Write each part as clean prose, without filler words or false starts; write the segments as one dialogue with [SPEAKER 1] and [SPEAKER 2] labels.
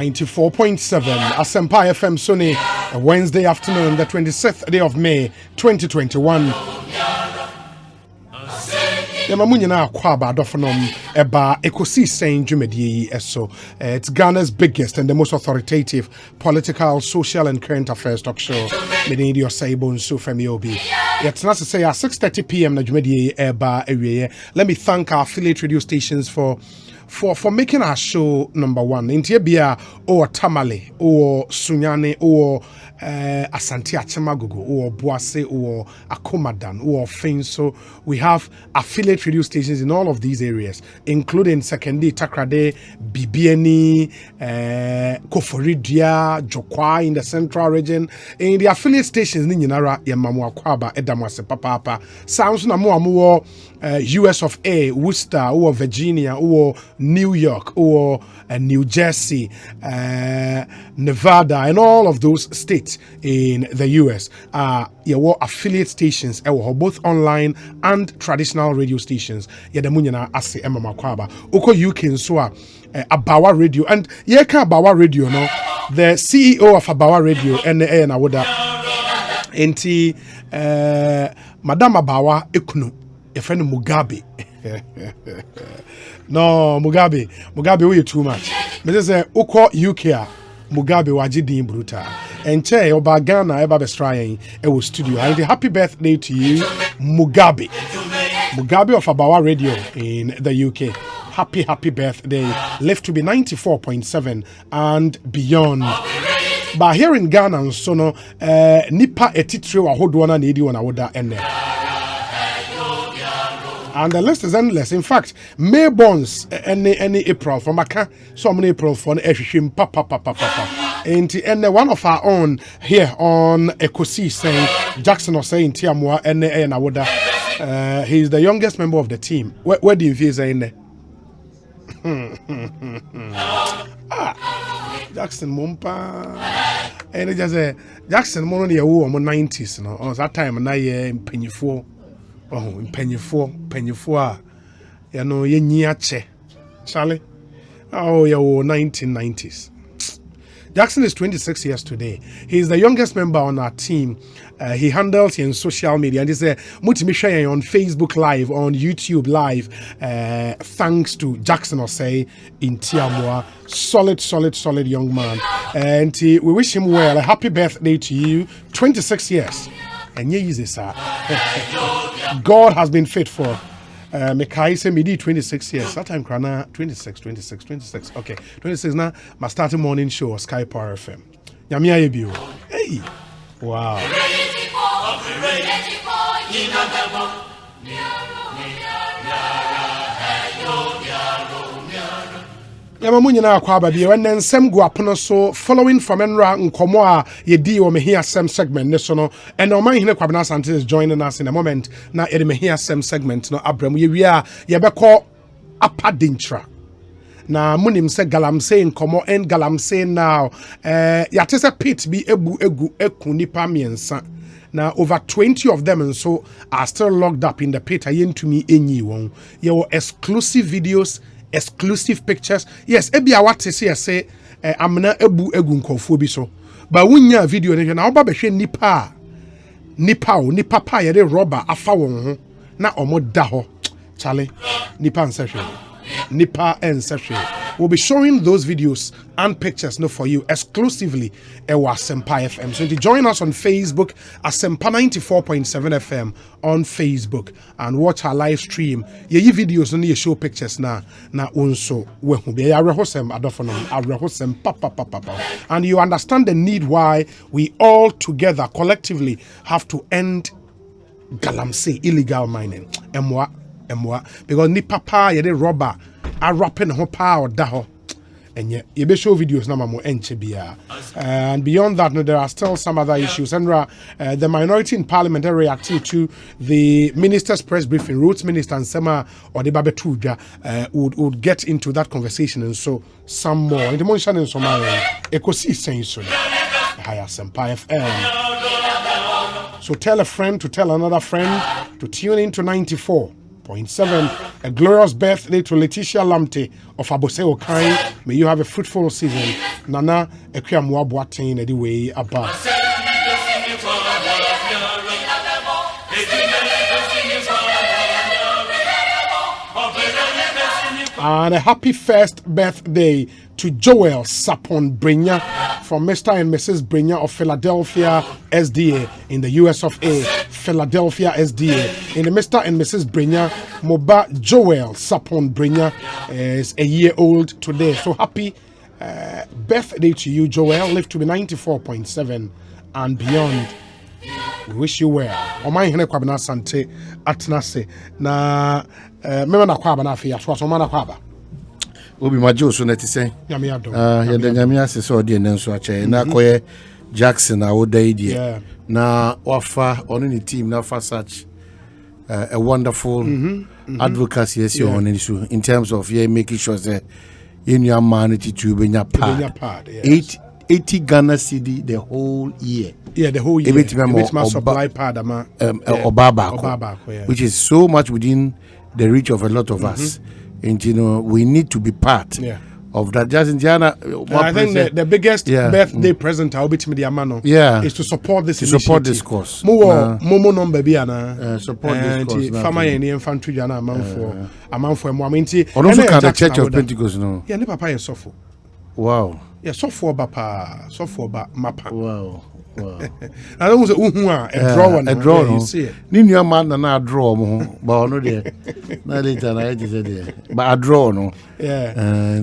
[SPEAKER 1] 94.7 Asempa FM Sunny, a Wednesday afternoon, the 26th day of May 2021. Yamamunyana Kwaba Dofanom Eba Ekosiisen M'Ahiasem. It's Ghana's biggest and the most authoritative political, social, and current affairs talk show. Medini Osaibo Nsu Femi Obi. It's not to say at 6:30 p.m. na Jumedi Eba Area. Let me thank our affiliate radio stations for making our show number one. Intiebia or Tamale or Sunyane or Asante Achemagogo or Boase or Akomadan or Fenso. We have affiliate radio stations in all of these areas, including Sekendi, Takrade, Bibiani, Koforidia, Jokwa in the central region. In the affiliate stations, Ninara, Yamamwa Kwaba, Edamwase Papa, Sounds Namuamuo, US of A, Worcester, or Virginia, or New York, or New Jersey, Nevada, and all of those states in the US. Your affiliate stations, both online and traditional radio stations. Yedamunyana ase Emma Kwaba. Oko UK so Abawa Radio, and yeka Abawa Radio, no, the CEO of Abawa Radio, NA na woda enti Madam Abawa Ekunu, a friend Mugabe. No, Mugabe, we too much. Me say Oko UK Mugabe wajidin brutal. And che oba Ghana eba bestrayen e wo studio. And happy birthday to you, Mugabe. Mugabe of Abawa Radio in the UK. Happy birthday. Live to be 94.7 and beyond. But here in Ghana, so no nipa etitri wa hodwana na edi wana woda ene. And the list is endless. In fact, May bonds any April from Aka, so many April for Eshim papa. And one of our own here on Ekosiisen Jackson or saying Tiamwa and Awoda. He's the youngest member of the team. Where do you feel saying there? Jackson Mumpa. And it just Jackson Mono the 90s, no. Oh, that time and I in Penny4. Oh, in Penny4. You know, ye niache. Charlie. Oh, yeah, 1990s. Jackson is 26 years today. He is the youngest member on our team. He handles in social media and he's multi-mission on Facebook Live, on YouTube Live. Thanks to Jackson Osei in Tiamwa. Solid young man. And we wish him well. A happy birthday to you. 26 years. And yeah, easy, sir. God has been faithful. M'Ahiasem me 26 years. That time Krana 26. Okay. 26 now. My starting morning show Sky Power FM. Nyamia Ebio. Hey. Wow. Yamamunyana Kwaba bi when nsem gu apono so following from Enra nkomo a yedi o M'Ahiasem segment ne so no and Oman Hene Kwabena Asante is joining us in a moment na e M'Ahiasem segment no abram ye wi a ye beko apadintra na munim se galamse nkomo en galamse now yate se pit bi eku nipa miensa. Now, over 20 of them and so are still locked up in the pit. Ayentumi enyi won. Your exclusive videos, exclusive pictures. Yes, ebi awate say amna ebu egu nkofo bi so. But wunya video ne na oba behwe nipa pa ye de rubber afa won ho na omo da ho. Chale, nipa nsehwe. Nipa ensehwe. We'll be showing those videos and pictures for you exclusively at Asempa FM. So to join us on Facebook, Asempa 94.7 FM on Facebook, and watch our live stream. Ye videos and ye show pictures na unso we be arehosem adofonom arehosem papa. And you understand the need why we all together collectively have to end galamsey illegal mining. Emwa because ni papa ye de rubber are rapping ho pa or daho. And yet, you be show videos na mamo enchebia. And beyond that, there are still some other issues. And the minority in parliament reacted to the minister's press briefing. Roots Minister and Sema or the Babetuja would get into that conversation and so some more. In the motion in Somalia, Ekosiisen M'Ahiasem FM. So tell a friend to tell another friend to tune in to 94.7 94.7. A glorious birthday to Letitia Lamte of Abose Okai. May you have a fruitful season. Nana Ekuyamwa Boateng anyway above. And a happy first birthday to Joel Sapon Brenya from Mr. and Mrs. Brenya of Philadelphia SDA in the US of A. Philadelphia SDA. In the Mr. and Mrs. Brenya, Moba Joel Sapon Brenya is a year old today. So happy birthday to you, Joel. Live to be 94.7 and beyond. We wish you well. Omai hene kwabena sante atnase na mema na kwaba na afia so na kwaba
[SPEAKER 2] obi majo so na ti sen
[SPEAKER 1] nyame adom
[SPEAKER 2] ya da nyame ase so de ne nso ache na koye Jackson a wodai die na wafa on the team na fa such a wonderful advocacy yes on in terms of making sure that in your manage to be part 80 Ghana cedi the whole year.
[SPEAKER 1] Yeah, the whole year. It supply pad
[SPEAKER 2] Obaba, which is so much within the reach of a lot of us. And you know, we need to be part of that. Just Indiana,
[SPEAKER 1] I think the biggest birthday present I'll be to the Amano is to support this initiative.
[SPEAKER 2] Support this cause.
[SPEAKER 1] Momo number be ana
[SPEAKER 2] support this cause.
[SPEAKER 1] Farmer and infantry jana amount for Mwaminti.
[SPEAKER 2] Also can the Church of Pentecost no.
[SPEAKER 1] Yeah, ne papa is sofo.
[SPEAKER 2] Wow.
[SPEAKER 1] Yeah, sofo papa, sofo ba mapa.
[SPEAKER 2] Wow.
[SPEAKER 1] I don't say a draw one.
[SPEAKER 2] A draw
[SPEAKER 1] you see it.
[SPEAKER 2] Ni new man na draw mo, but no there. Na later na it is there. But a draw no.
[SPEAKER 1] Yeah.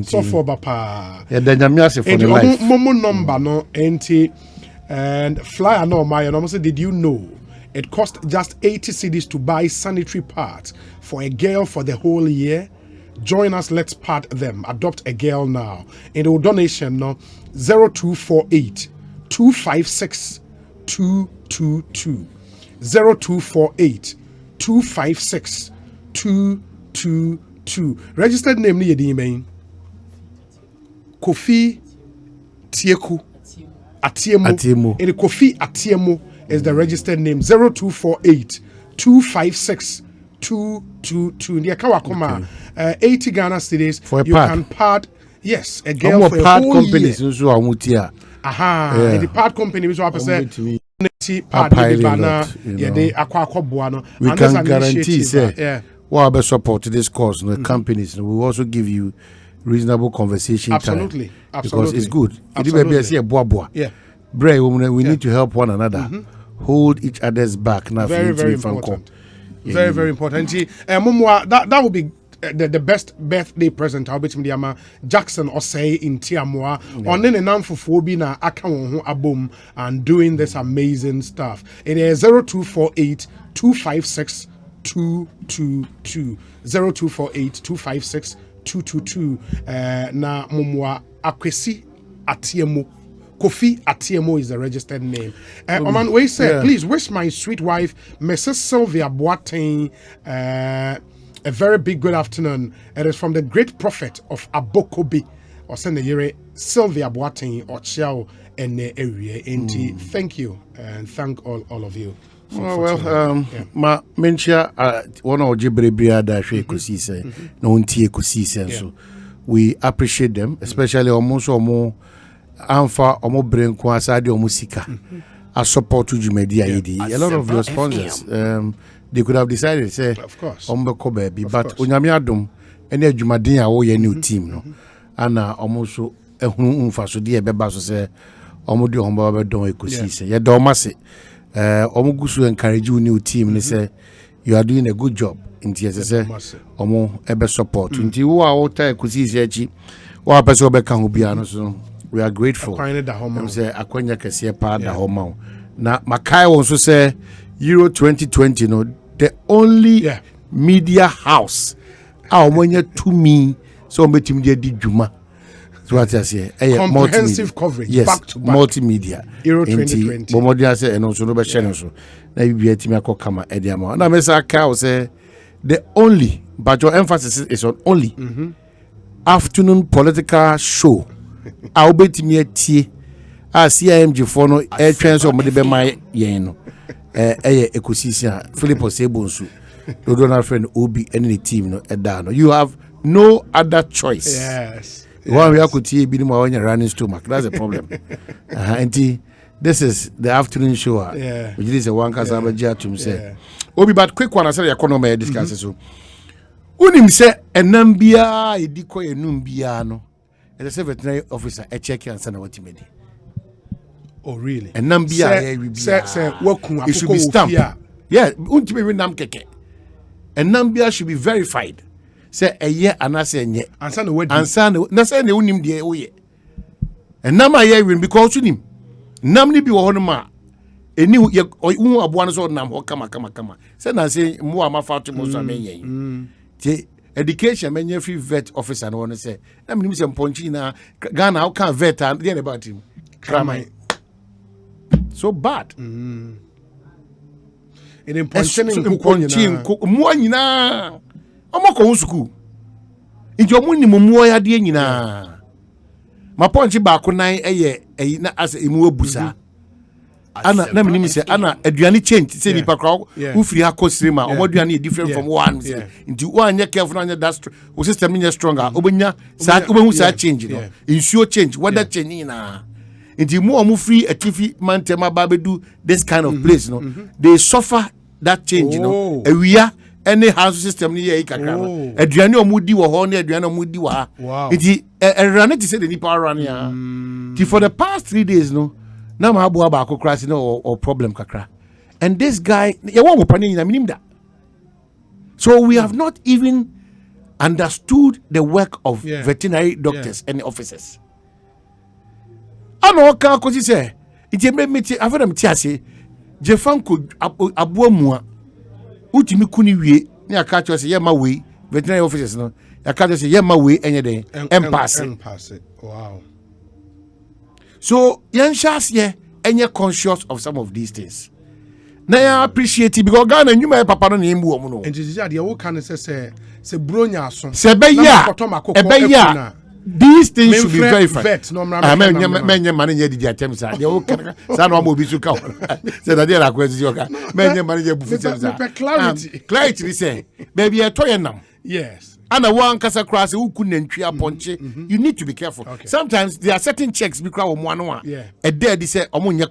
[SPEAKER 1] Sofo papa.
[SPEAKER 2] Yeah, the nyamiase for the life.
[SPEAKER 1] Momo number no enti and flyer no my and say did you know it cost just 80 cedis to buy sanitary pads for a girl for the whole year? Join us, let's part them. Adopt a girl now. In the donation no 0248 256 222 0248 256 222. Registered name ni yedi main Kofi Tieku Atiemo. And Kofi Atiemo is the registered name. 0248 256 222. Near Kawakoma 80 Ghana cedis
[SPEAKER 2] for a
[SPEAKER 1] you
[SPEAKER 2] part.
[SPEAKER 1] Can part a girl for a whole
[SPEAKER 2] companies
[SPEAKER 1] year. The part company which was part
[SPEAKER 2] we can guarantee say what support this cause the companies we will also give you reasonable conversation
[SPEAKER 1] absolutely
[SPEAKER 2] time because it's good we need to help one another hold each other's back now.
[SPEAKER 1] Very important. Very important. That would be the best birthday present I'll be to Mediama Jackson or say in Tiamoa on then an amphobia account abom and doing this amazing stuff. It is 0248 256 222 0248 256 222 na mumwa akwesi atiemo Kofi Atiemo is the registered name. Oman, we said, please wish my sweet wife, Mrs. Sylvia Boateng, a very big good afternoon. It is from the great prophet of Abokobi, or send the year Sylvia Boateng or Chiao and the area. Thank you and thank all of you.
[SPEAKER 2] Ma mentia one of Jibrebria da Ekosiisen, no Ekosiisen. So we appreciate them, especially almost or more. Anfa omo brain ko asade omo sika a support to Jumedia a lot of your sponsors they could have decided say
[SPEAKER 1] of course
[SPEAKER 2] omo ko baby but onyame adom ene adwumaden a wo ye new team no ana omo so ehunu mfa so de beba so say omo de omo ba don Ekosiisen ye do mase omo gusu encourage you new team ni say you are doing a good job inti say omo ebe support inti wo a wo ta Ekosiisen achi wo person obeka ho bia no so we are grateful. Say akwanya kese pa da homa. Na makai won so say Euro 2020 no the only media house a omonya to me so metim de di dwuma. So what I say
[SPEAKER 1] comprehensive coverage back to back.
[SPEAKER 2] Multimedia
[SPEAKER 1] Euro 2020.
[SPEAKER 2] Bomodia say eno so no be share so. Na bi etimi akokama e dia ma. Na me say aka say the only but your emphasis is on only afternoon political show. I'll bet me a tea. CIMG for no air transfer of the Bema Yen. Ekosiisen Philip Osebonsu. Donald friend Obi and the team no edano. You have no other choice.
[SPEAKER 1] Yes.
[SPEAKER 2] One we could see be when you're running stomach. That's a problem. And this is the afternoon show. Which is a one Kasabaja to say. Obi, but quick one, I said, economy discusses. So, Unim say, a Nambia, a decoy, a numbiano, and a veterinary officer, a check and send what you made.
[SPEAKER 1] Oh, really?
[SPEAKER 2] A Nambia, it should be stamped. Yeah, ultimately, Namkeke. A Nambia should be verified. Say a year and I say, and son, and son, Nasan, unim de oye. And Nama Yawin because you him. Namni be one. Eni you abuana so nam ho kama say na say mo amafa to mo so amenyen ti education menye free vet officer no say na me say mponchi na Ghana how can vet and dey about him crime so bad in mponchi mo nyina omako school injo mo ni mo ya de nyina ma ponchi ba ko nan eye na as emu abusa Anna, let me say, Anna, aduane change. Say, ni pakra, who free ha kosrema. Omoduane different from one. Into one, you careful on that. O system is stronger. Obenya, sa, obenhu sa change. You know, ensure change. What that change na? Into more free a TV man tema babedu this kind of place. You know, they suffer that change. You know, we are any house system ni ye kakra. Aduane omudi wo ho na aduane omudi wa. Into run it say the nipa run ya. For the past 3 days, no. Now my abu abako crash or problem kakra, and this guy so we have not even understood the work of veterinary doctors and officers. I know can cause say it made me after them say Jefanko abu mua utimi kuni wie na catch us ye ma we veterinary officers no ya catch us ye ma we enye den pass it. Wow. So, young Shas, and you're conscious of some of these things. Now, I appreciate it because Ghana, you may papa no name woman. And this is the old kind of say, Bronya son. Sebeya. These things should be verified. I mean, manager did attempt. The old kind of son will be so count. Said that they are questions. Many manager clarity say, baby, a toy now. Yes. And a one kasa cross who couldn't tria ponche. You need to be careful. Sometimes there are certain checks because of one. A day they say omunya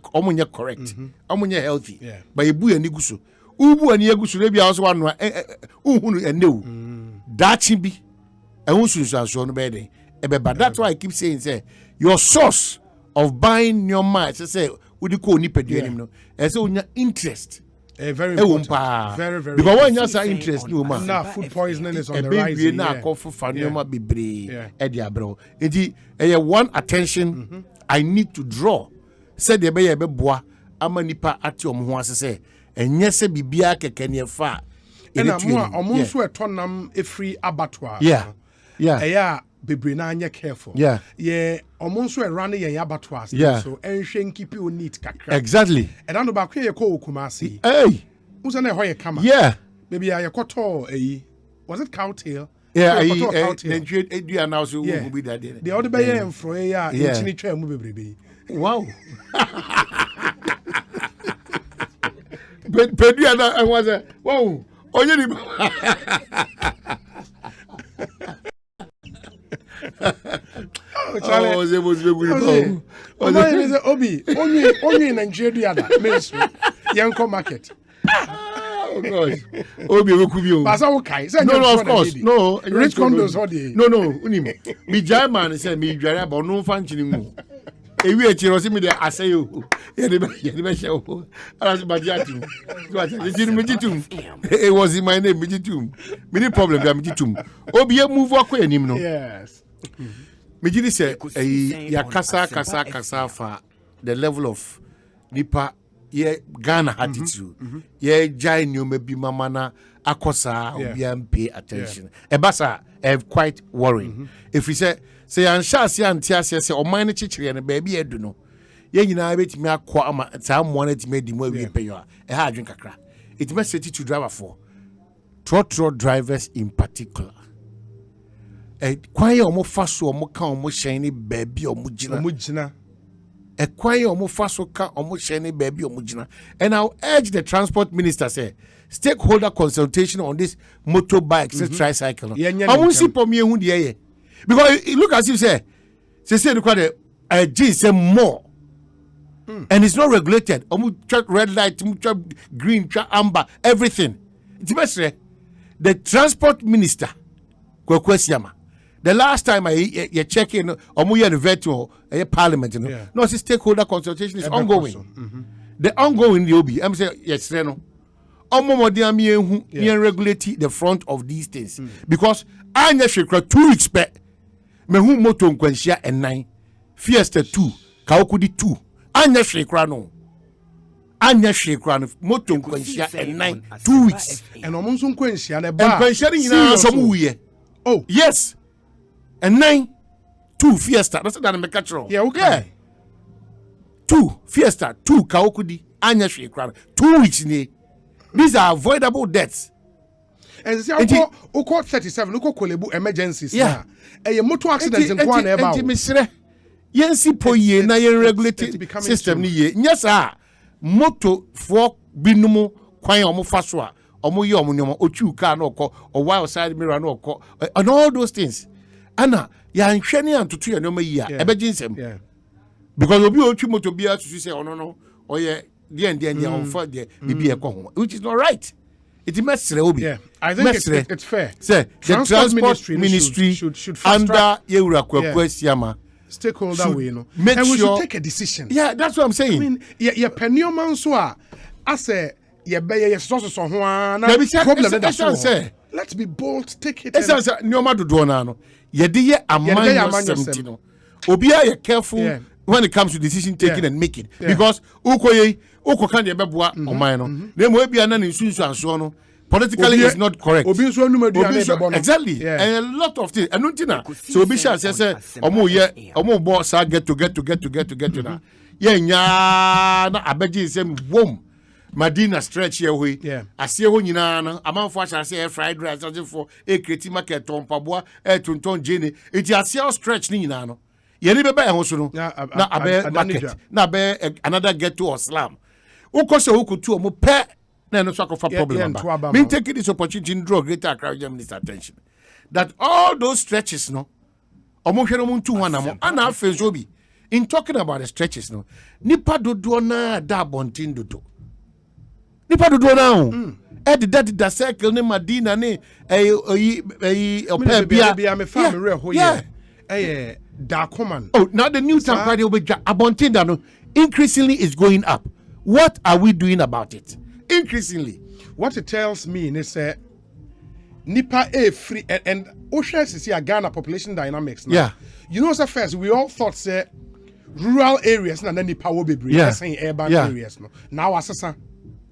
[SPEAKER 2] correct. Omunya healthy. But you boo and nigusu. Ubu and yagusu maybe also one and no. That should be a unsusan bed. But that's why I keep saying say your source of buying your mind. Say would you call nipper and so your interest.
[SPEAKER 1] Very important. Very
[SPEAKER 2] because when you say interest, no man.
[SPEAKER 1] Now food poisoning is on the rise.
[SPEAKER 2] One attention I need to draw. Said the baby boy, amanipa atiom who say, and yes, be bia kekenya fa.
[SPEAKER 1] And almost a tonam a free abattoir.
[SPEAKER 2] Yeah.
[SPEAKER 1] Bebrina anya careful. Almost a running a abattoir. So and keep you neat kakra.
[SPEAKER 2] Exactly.
[SPEAKER 1] And I know about your call Kumasi.
[SPEAKER 2] Hey.
[SPEAKER 1] Who's on a hoya camera?
[SPEAKER 2] Yeah.
[SPEAKER 1] Maybe I got was it cowtail?
[SPEAKER 2] Yeah, I do announce who will be that day.
[SPEAKER 1] The other bay and Froya in Chini Tram baby.
[SPEAKER 2] Wow. But I was a wow. Oh, you
[SPEAKER 1] Obi, only in Nigeria, Yanko market.
[SPEAKER 2] Oh gosh, Obi,
[SPEAKER 1] no, of course,
[SPEAKER 2] no.
[SPEAKER 1] Rich condos,
[SPEAKER 2] no. Me German said me German, but no functioning. If we are me there, I say you. It was in my name, Mijitum. Problem, Mijitum. Obi, move away anymore.
[SPEAKER 1] Yes.
[SPEAKER 2] Mijini say kasa for the level of nipa ye Ghana attitude. Ye jai new maybe mamana akosa obi pay attention. Ebasa quite worrying. If we say anshasi antiase say o man chichire ne baby edu no. Ye nyina betimi akwa ama tam one etimi di mo we pay yo. E ha adwen kakra. It must set to driver for trotro drivers in particular. Kwanye omo faso omo kan omo shine baby omo jina a kwai omo faso ka omo shene baby omo jina. And I'll urge the transport minister say stakeholder consultation on this motorbike tricycle. I won't see for me who the because it look as if say the quite a G say more. And it's not regulated. Red light, green, amber, everything. It's best. The transport minister, the last time I check in, the parliament, no, it's stakeholder consultation is ongoing. The ongoing the I'm saying yes, no. Regulate the front of these things because I never 2 weeks back. Me who moto nkwanhia and Fiesta 2, Kaokudi 2. Anya shekrano moto nkwanhia and 2 weeks.
[SPEAKER 1] And omonso nkwanhia na ba.
[SPEAKER 2] Nkwanhia nyina so mu ye. Oh, yes. And 2 Fiesta. That's that me catch.
[SPEAKER 1] Yeah, okay.
[SPEAKER 2] Yeah. 2 Fiesta, 2 Kaokudi, anya shekrano. 2 weeks ni. These are avoidable deaths.
[SPEAKER 1] And see, Oko 37, Oko Kolebu emergencies. Yeah. A motor accident in Kwan about.
[SPEAKER 2] Yensi poye na yen regulated system ni ye. Yes, moto for binumu kwan omo faso a omo ye omo nyoma ochu car no ko or wild side mirror no ko and all those things. Ana ya nhwene antoto ye nyoma yi a ebeginsem. Yeah. Because obi ochu moto bia to say no or ye the on for the bibi e ko ho, which is not right. It must obi.
[SPEAKER 1] Yeah, I think it's fair.
[SPEAKER 2] Say the transport ministry should under Yewura Kwesiama
[SPEAKER 1] stakeholder way, no.
[SPEAKER 2] Make
[SPEAKER 1] and we
[SPEAKER 2] sure,
[SPEAKER 1] should take a decision.
[SPEAKER 2] Yeah, that's what I'm saying.
[SPEAKER 1] I mean, yeah, penny man so I say yeah, sources so problem that let's be bold, take it.
[SPEAKER 2] Esa nyoma dodo na no. Ye de ye aman 70 Obi are careful when it comes to decision taking and making because ukoye ukoka de beboa oman no. Dem we bia na nsunsu anso no. Politically is not correct. Exactly. Yeah. And a lot of things. And nothing. So Obi shall say omo boss get to na. Yeah, na abeji same boom. Madina stretch here we.
[SPEAKER 1] Yeah.
[SPEAKER 2] Asie ho nyina na amanfo shall say fried rice for e kreti market ton paboa e tonton jene. It asie stretch ni nyina no. Ye ni beba e ho so no. Na abe market. Na abe another get to or slam. Ukose ukutu omo pe no problem. Me taking this opportunity to draw Greater Accra Minister's attention that all those stretches, no, in talking about the stretches, no, nipa do na da bontin do. Nipa do na that circle ne Madina ne
[SPEAKER 1] da common.
[SPEAKER 2] Oh, now the new town party will be abontin no increasingly is going up. What are we doing about it? Increasingly,
[SPEAKER 1] what it tells me is Nipa a free and Osha is a Ghana population dynamics now.
[SPEAKER 2] Yeah,
[SPEAKER 1] you know, so first we all thought say rural areas and then Nipa will be saying urban areas. No, now assasa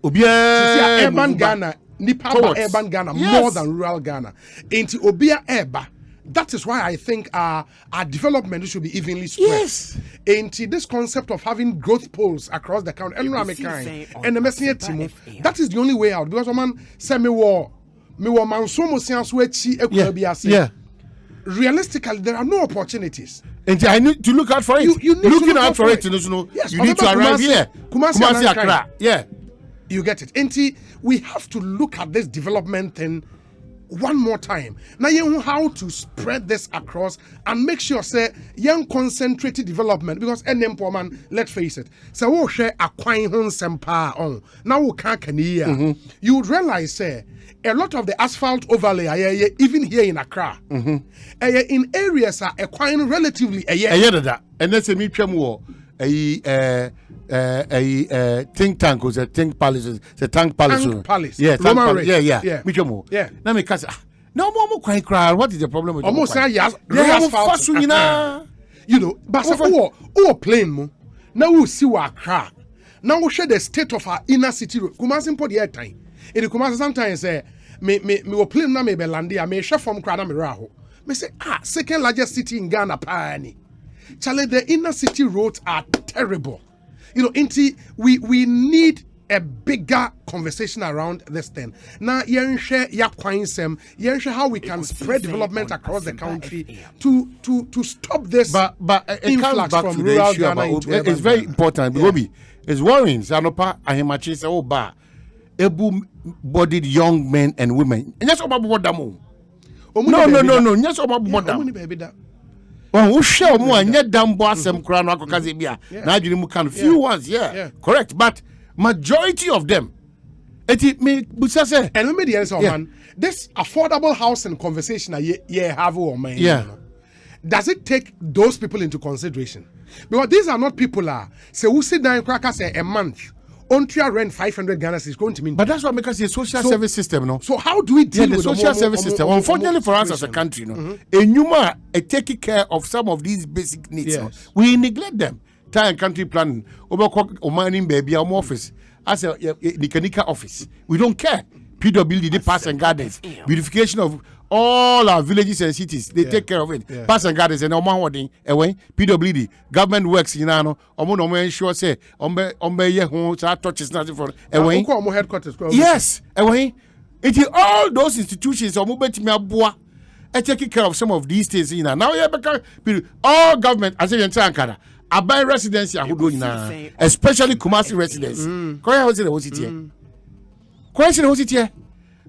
[SPEAKER 1] Obia urban Ghana, Nipa urban Ghana more than rural Ghana. Ain't Obia Eba. That is why I think our development should be evenly spread.
[SPEAKER 2] Yes.
[SPEAKER 1] And this concept of having growth poles across the country, and the message that is the only way out. Because man say me war man so much realistically, there are no opportunities.
[SPEAKER 2] And I need to look out for it.
[SPEAKER 1] You need
[SPEAKER 2] looking
[SPEAKER 1] to
[SPEAKER 2] out for it. Yes, you need to arrive here. Kumasi Accra. Yeah.
[SPEAKER 1] You get it. And we have to look at this development thing one more time. Now you know how to spread this across and make sure say young concentrated development because man, let's face it. So we share acquiring home sempa on. Now we can't you would realize say a lot of the asphalt overlay even here in Accra. In areas are acquiring relatively
[SPEAKER 2] and that's a mutual war. A think tank was a think palace, the tank palace. Yeah, yeah. Michomo. Yeah. Now me kasa. No more cry. What is the problem with
[SPEAKER 1] almost say yes. You know, but plane mo. Now we see what Accra. Now we share the state of our inner city road. Kumasi for the air time. It Kumasi sometimes say me plane na me belandia me share from Accra na me raho. Me say second largest city in Ghana pani. Charlie, the inner city roads are terrible. You know, we need a bigger conversation around this thing. Now, how we can spread development across the country to stop this.
[SPEAKER 2] But it comes back to the issue about it's very important. Obi, it's worrying. Sanopa ahimachi say able-bodied young men and women. And yes, about them. No. Yes, about them. Well, who shall more and yet damn boss them crown Akokazibia. Now you can few ones, correct. But majority of them, it may say.
[SPEAKER 1] And let me the answer, man. This affordable housing conversation have or man. Does it take those people into consideration? Because these are not people say who sit down cracker say a month. On-trial rent 500 Ghana is going to mean.
[SPEAKER 2] But that's what makes it a social service system, no?
[SPEAKER 1] So how do we deal with
[SPEAKER 2] the social service system? Unfortunately for us as a country, taking care of some of these basic needs. No? We neglect them. Time country planning, mining baby, office, as a Nika office. We don't care. PWD, the Parks and Gardens, beautification of all our villages and cities, they take care of it. Parks and Gardens and Oman away, PWD, government works, ensure say, touches nothing for away.
[SPEAKER 1] Headquarters.
[SPEAKER 2] Yes, away. It is all those institutions, taking care of some of these things. Now, all government, as in Ankara, buy residency, especially Kumasi residents. Question was it here?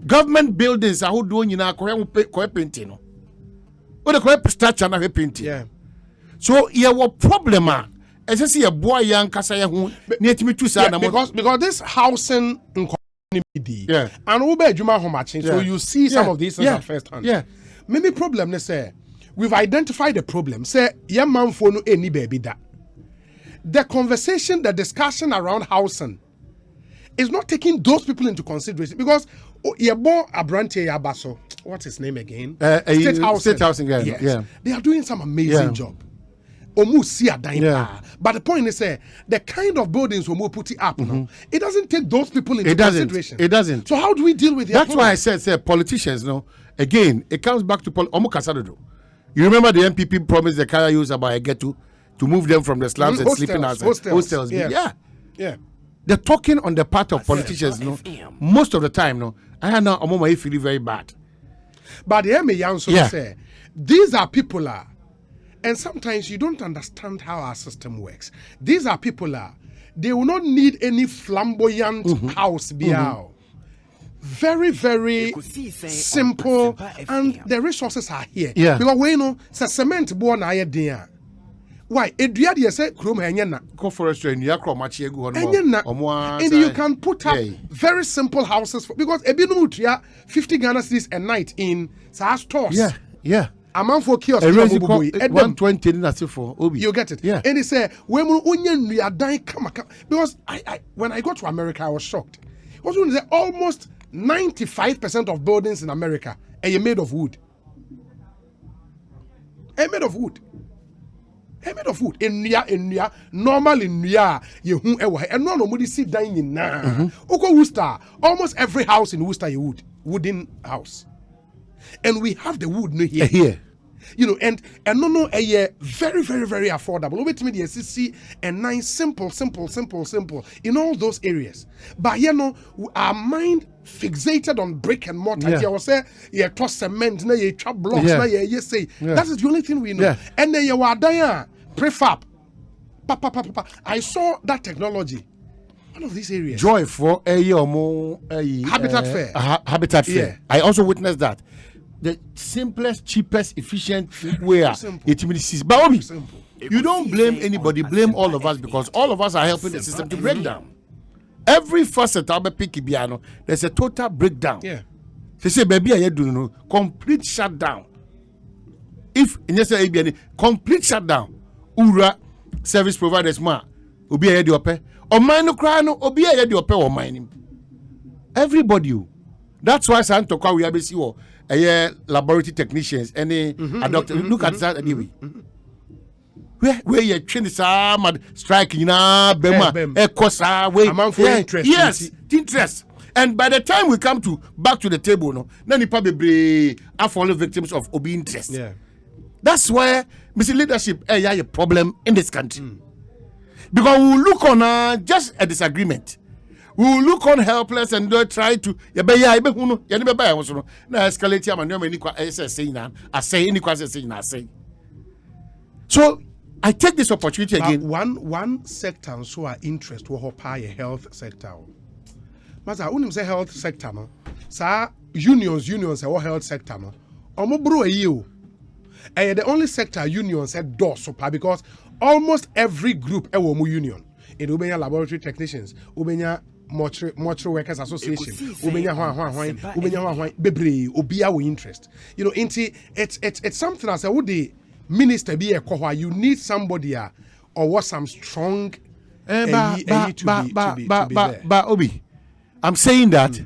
[SPEAKER 2] Government buildings are who doing in our painting. What the correct structure na painting. So here what problem as I see a boy young Kasaya who near to me too sad
[SPEAKER 1] because this housing community and Ube Juma Homachin, so you see some of these things at first hand. Maybe problem let's say we've identified the problem. Say young man for no any baby that the conversation, the discussion around housing is not taking those people into consideration because Yebo Abrante Yabaso, what's his name again?
[SPEAKER 2] State housing.
[SPEAKER 1] They are doing some amazing job. But the point is, the kind of buildings we put it up, it doesn't take those people into consideration.
[SPEAKER 2] It doesn't.
[SPEAKER 1] So how do we deal with that?
[SPEAKER 2] That's why I said politicians, again, it comes back to you remember the MPP promised the Kaya use about a ghetto to move them from the slums and sleeping outside hostels.
[SPEAKER 1] Yeah.
[SPEAKER 2] They're talking on the part of politicians, most of the time, I know I'm feeling very bad.
[SPEAKER 1] But the MA say these are people and sometimes you don't understand how our system works. These are people they will not need any flamboyant house very, very simple, and the resources are here. Because we know cement born idea. Why? And you can put up very simple houses because 50 Ghana cedis a night in stores. A man for kiosk
[SPEAKER 2] 120 for Obi.
[SPEAKER 1] You get it? And they say we are dying because when I got to America I was shocked. What when they say almost 95% of buildings in America are made of wood. Made of wood. In normal in you and nobody sit down in Worcester. Almost every house in Worcester is wooden house. And we have the wood here. And a very, very, very affordable. Wait me the see a nice, simple in all those areas. But our mind fixated on brick and mortar. You say toss cement, you chop blocks, you say that is the only thing we know. And then you are there. Prefab. I saw that technology. One of these areas.
[SPEAKER 2] Joy for a year or more.
[SPEAKER 1] Habitat Fair.
[SPEAKER 2] Habitat Fair. I also witnessed that. The simplest, cheapest, efficient way But you don't blame anybody, blame all of us because all of us are helping the system to break down. Every facet of a piano, there's a total breakdown. They say, baby, I do complete shutdown. If in complete shutdown. Ura service providers obi a ope o man no cry no obi a ope o man everybody. That's why Santo we have see laboratory technicians any a doctor look at that anyway. Where you train some strike bema ekosa we interest. And by the time we come back to the table then you probably are fallen victims of obi interest. That's why Mr. Leadership a problem in this country. Because we look on just a disagreement. we will look on helpless and try to so I take this opportunity again.
[SPEAKER 1] One sector so are interest wo hopa ye health sector. Masa unim say health sector no. Sa unions or health sector no. Omo bro eyi o. The only sector union said door so because almost every group ewo mu union. In Ubenya laboratory technicians, Ubenya mortuary workers association, Ubenya Ubenya bebre obia wo interest. You know, it's something as would the minister be a kohwa, you need somebody or what some strong
[SPEAKER 2] but Obi, I'm saying that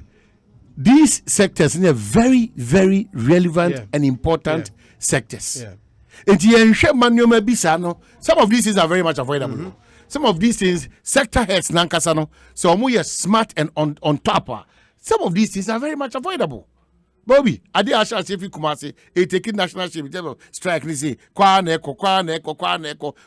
[SPEAKER 2] these sectors are very, very relevant and important sectors. Some of these things are very much avoidable. Some of these things, sector heads nankasano, so we are smart and on top. Some of these things are very much avoidable. Bobby, I did ask if you come say, taking national shape, strike, ni say, kwa neko,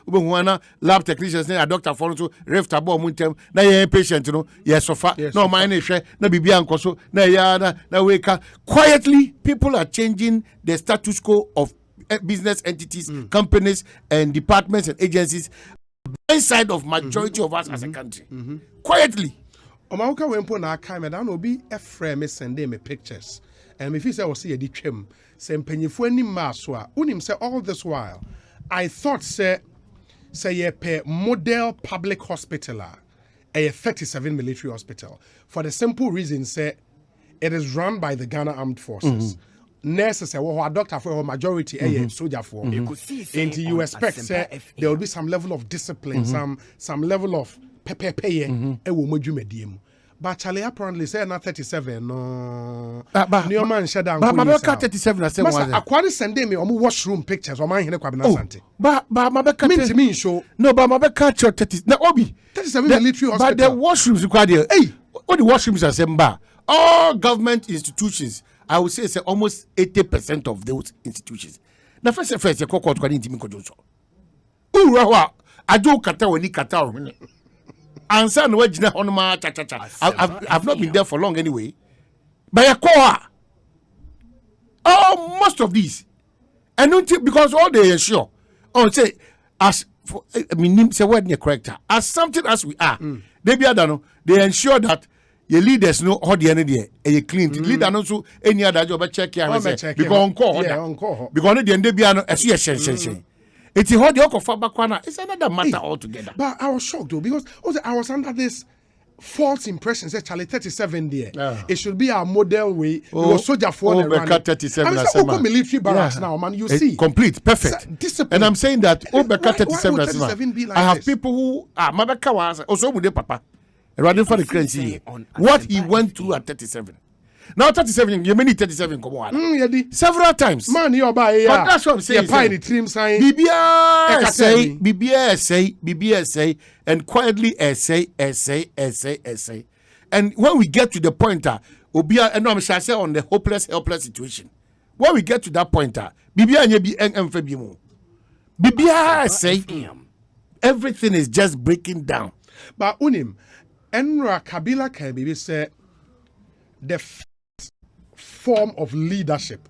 [SPEAKER 2] ubehuana, lab technicians, a doctor for to ref tabo muntem, na ye patient, you know, yes, so far, no mine share, na bibian koso, na yana, na weka. Quietly, people are changing the status quo of business entities, companies, and departments and agencies. Inside of majority of us as a country, quietly.
[SPEAKER 1] Omauka wempo na akaime da no bi eframe sende me pictures. And if you say see a ditwem, say mpanyefo ani ma so a, unim say all this while, I thought say ye pe model public hospital a 37 military hospital for the simple reason say it is run by the Ghana Armed Forces. Nurses say a doctor for a majority a soldier for and you expect say there will be some level of discipline, some level of pay e wo modwumadiem. But Charlie apparently say na 37 no new man shut down.
[SPEAKER 2] But my 37 as
[SPEAKER 1] one. Akwani send me omo washroom pictures o man hene kwabena sante.
[SPEAKER 2] But my beka
[SPEAKER 1] mean show.
[SPEAKER 2] No, but my beka 30 na obi
[SPEAKER 1] 37 military hospital.
[SPEAKER 2] But the washrooms required there. Hey, all the washrooms are semba. All government institutions, I would say almost 80% of those institutions. Na first you call kwani ntimi kojoso. Urawa ajo kata woni kata o hene. Answer no wajina honma cha. I've not been there for long anyway. But a core. Oh, most of these. And because all they ensure. Oh, say as for, I mean say what correct. As something as we are. They be adano. They ensure that your leaders know how the energy a clean. Leader no so any other job check here because on call. Because the end they be ano as you shen. It's how the Okofa Bakwana. It's another matter altogether.
[SPEAKER 1] But I was shocked though because also I was under this false impression. Say Charlie 37 there. It should be our model way. Because soldier for
[SPEAKER 2] the 37.
[SPEAKER 1] I mean, military barracks now, man. You see,
[SPEAKER 2] complete, perfect.
[SPEAKER 1] Discipline.
[SPEAKER 2] And I'm saying that Obeka 37.
[SPEAKER 1] Like
[SPEAKER 2] I have people who Mabeka was also with the papa. Running for the currency. What he went through at 37. Now 37, you mean 37 come on. Several times.
[SPEAKER 1] Man, you're by
[SPEAKER 2] but that's what I'm saying. BBS, and quietly essay. And when we get to the pointer, and I'm say on the helpless situation. When we get to that pointer, everything is just breaking down.
[SPEAKER 1] But Unim, Enra Kabila Kabibi said the form of leadership,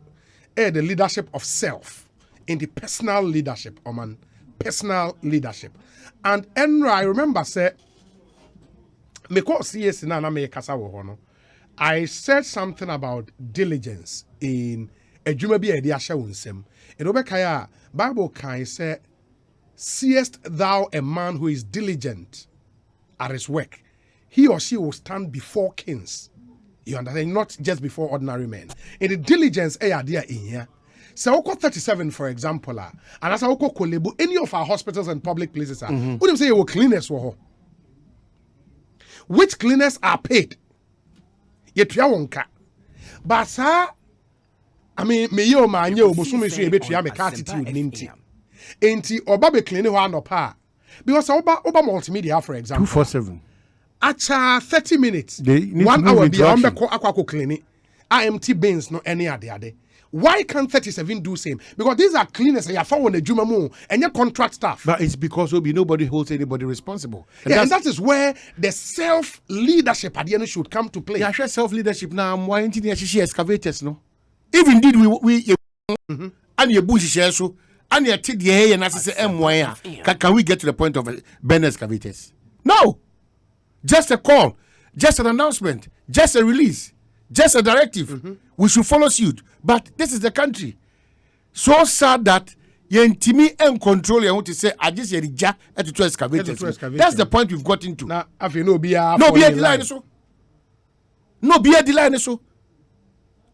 [SPEAKER 1] the leadership of self, in the personal leadership, personal leadership. And Enra, I remember said, I said something about diligence in a Jumabi Ediasha Unsem. In Obekaya, Bible can say, seest thou a man who is diligent at his work, he or she will stand before kings. You understand? Not just before ordinary men. In the diligence, there in here. So, 37, for example, and as I Kolebu, any of our hospitals and public places, wouldn't say you cleaners were. Which cleaners are paid? Yet you won't. But, sir, I mean, me yo man yo, Musumi say, bet you have a attitude, ninty. Ain't he, or Baby cleaning one or pa? Because Oba multimedia, for example,
[SPEAKER 2] 247.
[SPEAKER 1] Acha 30 minutes. 1 hour beyond the aqua clinic. IMT bins no any other. Why can't 37 do same? Because these are cleaners and you're following the Juma Mo and your contract staff.
[SPEAKER 2] But it's because nobody holds anybody responsible.
[SPEAKER 1] And that is where the self-leadership at the end should come to play.
[SPEAKER 2] Yeah, share self-leadership now. Why engineer she excavators, no? If indeed we and your bush share so and your TDA and as I say, can we get to the point of Ben excavators? No. Just a call, just an announcement, just a release, just a directive. We should follow suit. But this is the country. So sad that Yentimi and control you want to say I just reject to excavators. That's the point we've got into.
[SPEAKER 1] Now, have you no be a
[SPEAKER 2] line so. No be a line so.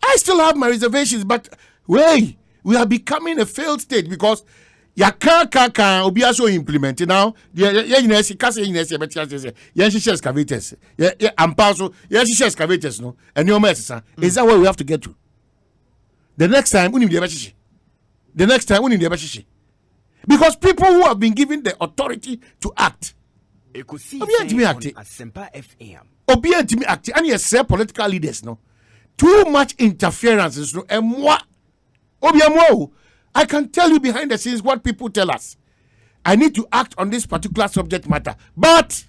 [SPEAKER 2] I still have my reservations, but we are becoming a failed state because ya can obi also implement now. Yeah, excavators. Yeah, ampaso. Yeah, excavators no. And your mess, is that where we have to get to? The next time we need the next time we need the because people who have been given the authority to act.
[SPEAKER 3] Ekosiisen M'Ahiasem FM.
[SPEAKER 2] Obedient act and yes, political leaders no. Too much interference no. And moi, I can tell you behind the scenes what people tell us. I need to act on this particular subject matter. But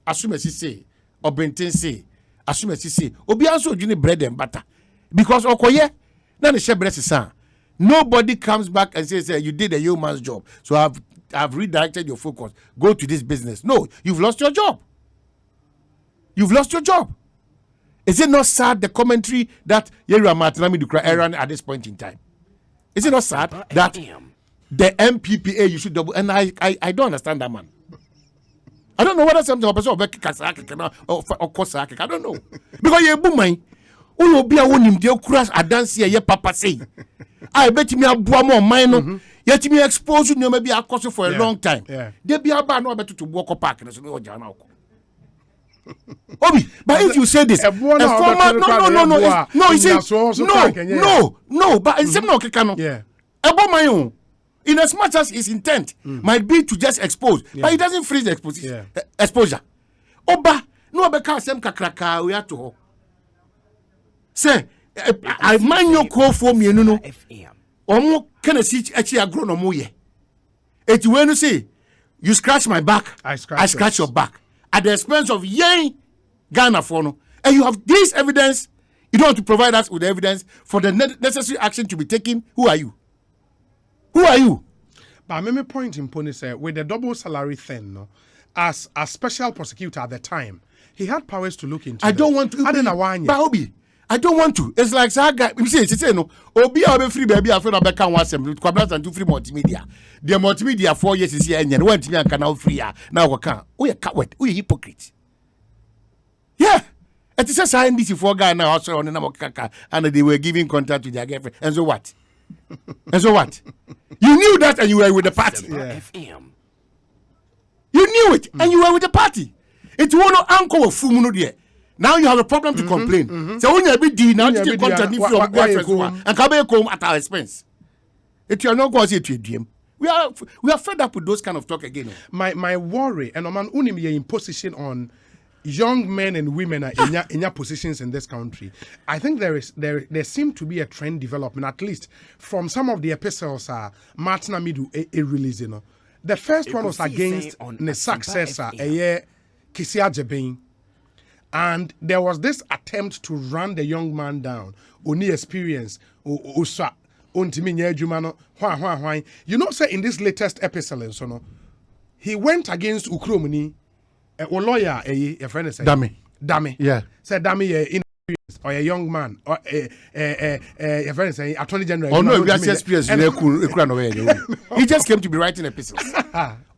[SPEAKER 2] assume as you say, or Benton say, assume as you say, Obi also doing bread and butter. Because Okoye, now the share breast is nobody comes back and says, you did a yeoman's job. So I've redirected your focus. Go to this business. No, you've lost your job. You've lost your job. Is it not sad the commentary that Yerua Martinami do cry at this point in time? Is it not sad that the MPPA you should double? And I don't understand that man. I don't know whether something or Kosaka. I don't know because you boom man. Uno be a wonim de crash adanse ye papa say. I bet me aboa mo man no. Yet me expose you maybe akoso for a long time. They be aba no better to walk park so no jana ko. Obi, but if you say this, no, but it's no kekano. Yeah. Ebo my own. In as much as his intent might be to just expose, but he doesn't freeze the exposure. Oba, no beka sem kakraka we have to. Say, I mind your call for me, no. Omo can see actually a grown no ye. It when you say you scratch my back, I scratch your back. At the expense of yen Ghana for no. And you have this evidence, you don't want to provide us with the evidence for the necessary action to be taken. Who are you? Who are you?
[SPEAKER 1] But I made a point in Pony say with the double salary thing, no, as a special prosecutor at the time, he had powers to look into.
[SPEAKER 2] I don't want to.
[SPEAKER 1] I don't know why.
[SPEAKER 2] I don't want to. It's like that guy. You say no. Obi a be free baby. I feel like can one assembly. Kwablas and 2 free multimedia. The multimedia 4 years is here and one TV and canal free. Now we can. We are coward. We are hypocrite. Yeah. It is a sign this for guy now also on the Namokaka and they were giving contact to their girlfriend. And so what? And so what? You knew that and you were with the party.
[SPEAKER 3] Yeah.
[SPEAKER 2] You knew it and you were with the party. It won't no uncle of Fumuno there. Now you have a problem to complain. So when you be D now you take contact if you are and come home at our expense. If you are not going to say to DM. We are fed up with those kind of talk again.
[SPEAKER 1] My worry and man unim in position on young men and women are in your positions in this country. I think there seems to be a trend development, at least from some of the epistles Martin Amidu released. You know. The first one was against the successor, Kisia Jebin. And there was this attempt to run the young man down. Only experience, you know, say in this latest episode, so no, he went against Ukromini, a lawyer, a friend said, Dami. Yeah. Said Dami, inexperienced, or a young man, or a friend say, Attorney General.
[SPEAKER 2] Oh no, we are experienced in a he just came to be writing epistles.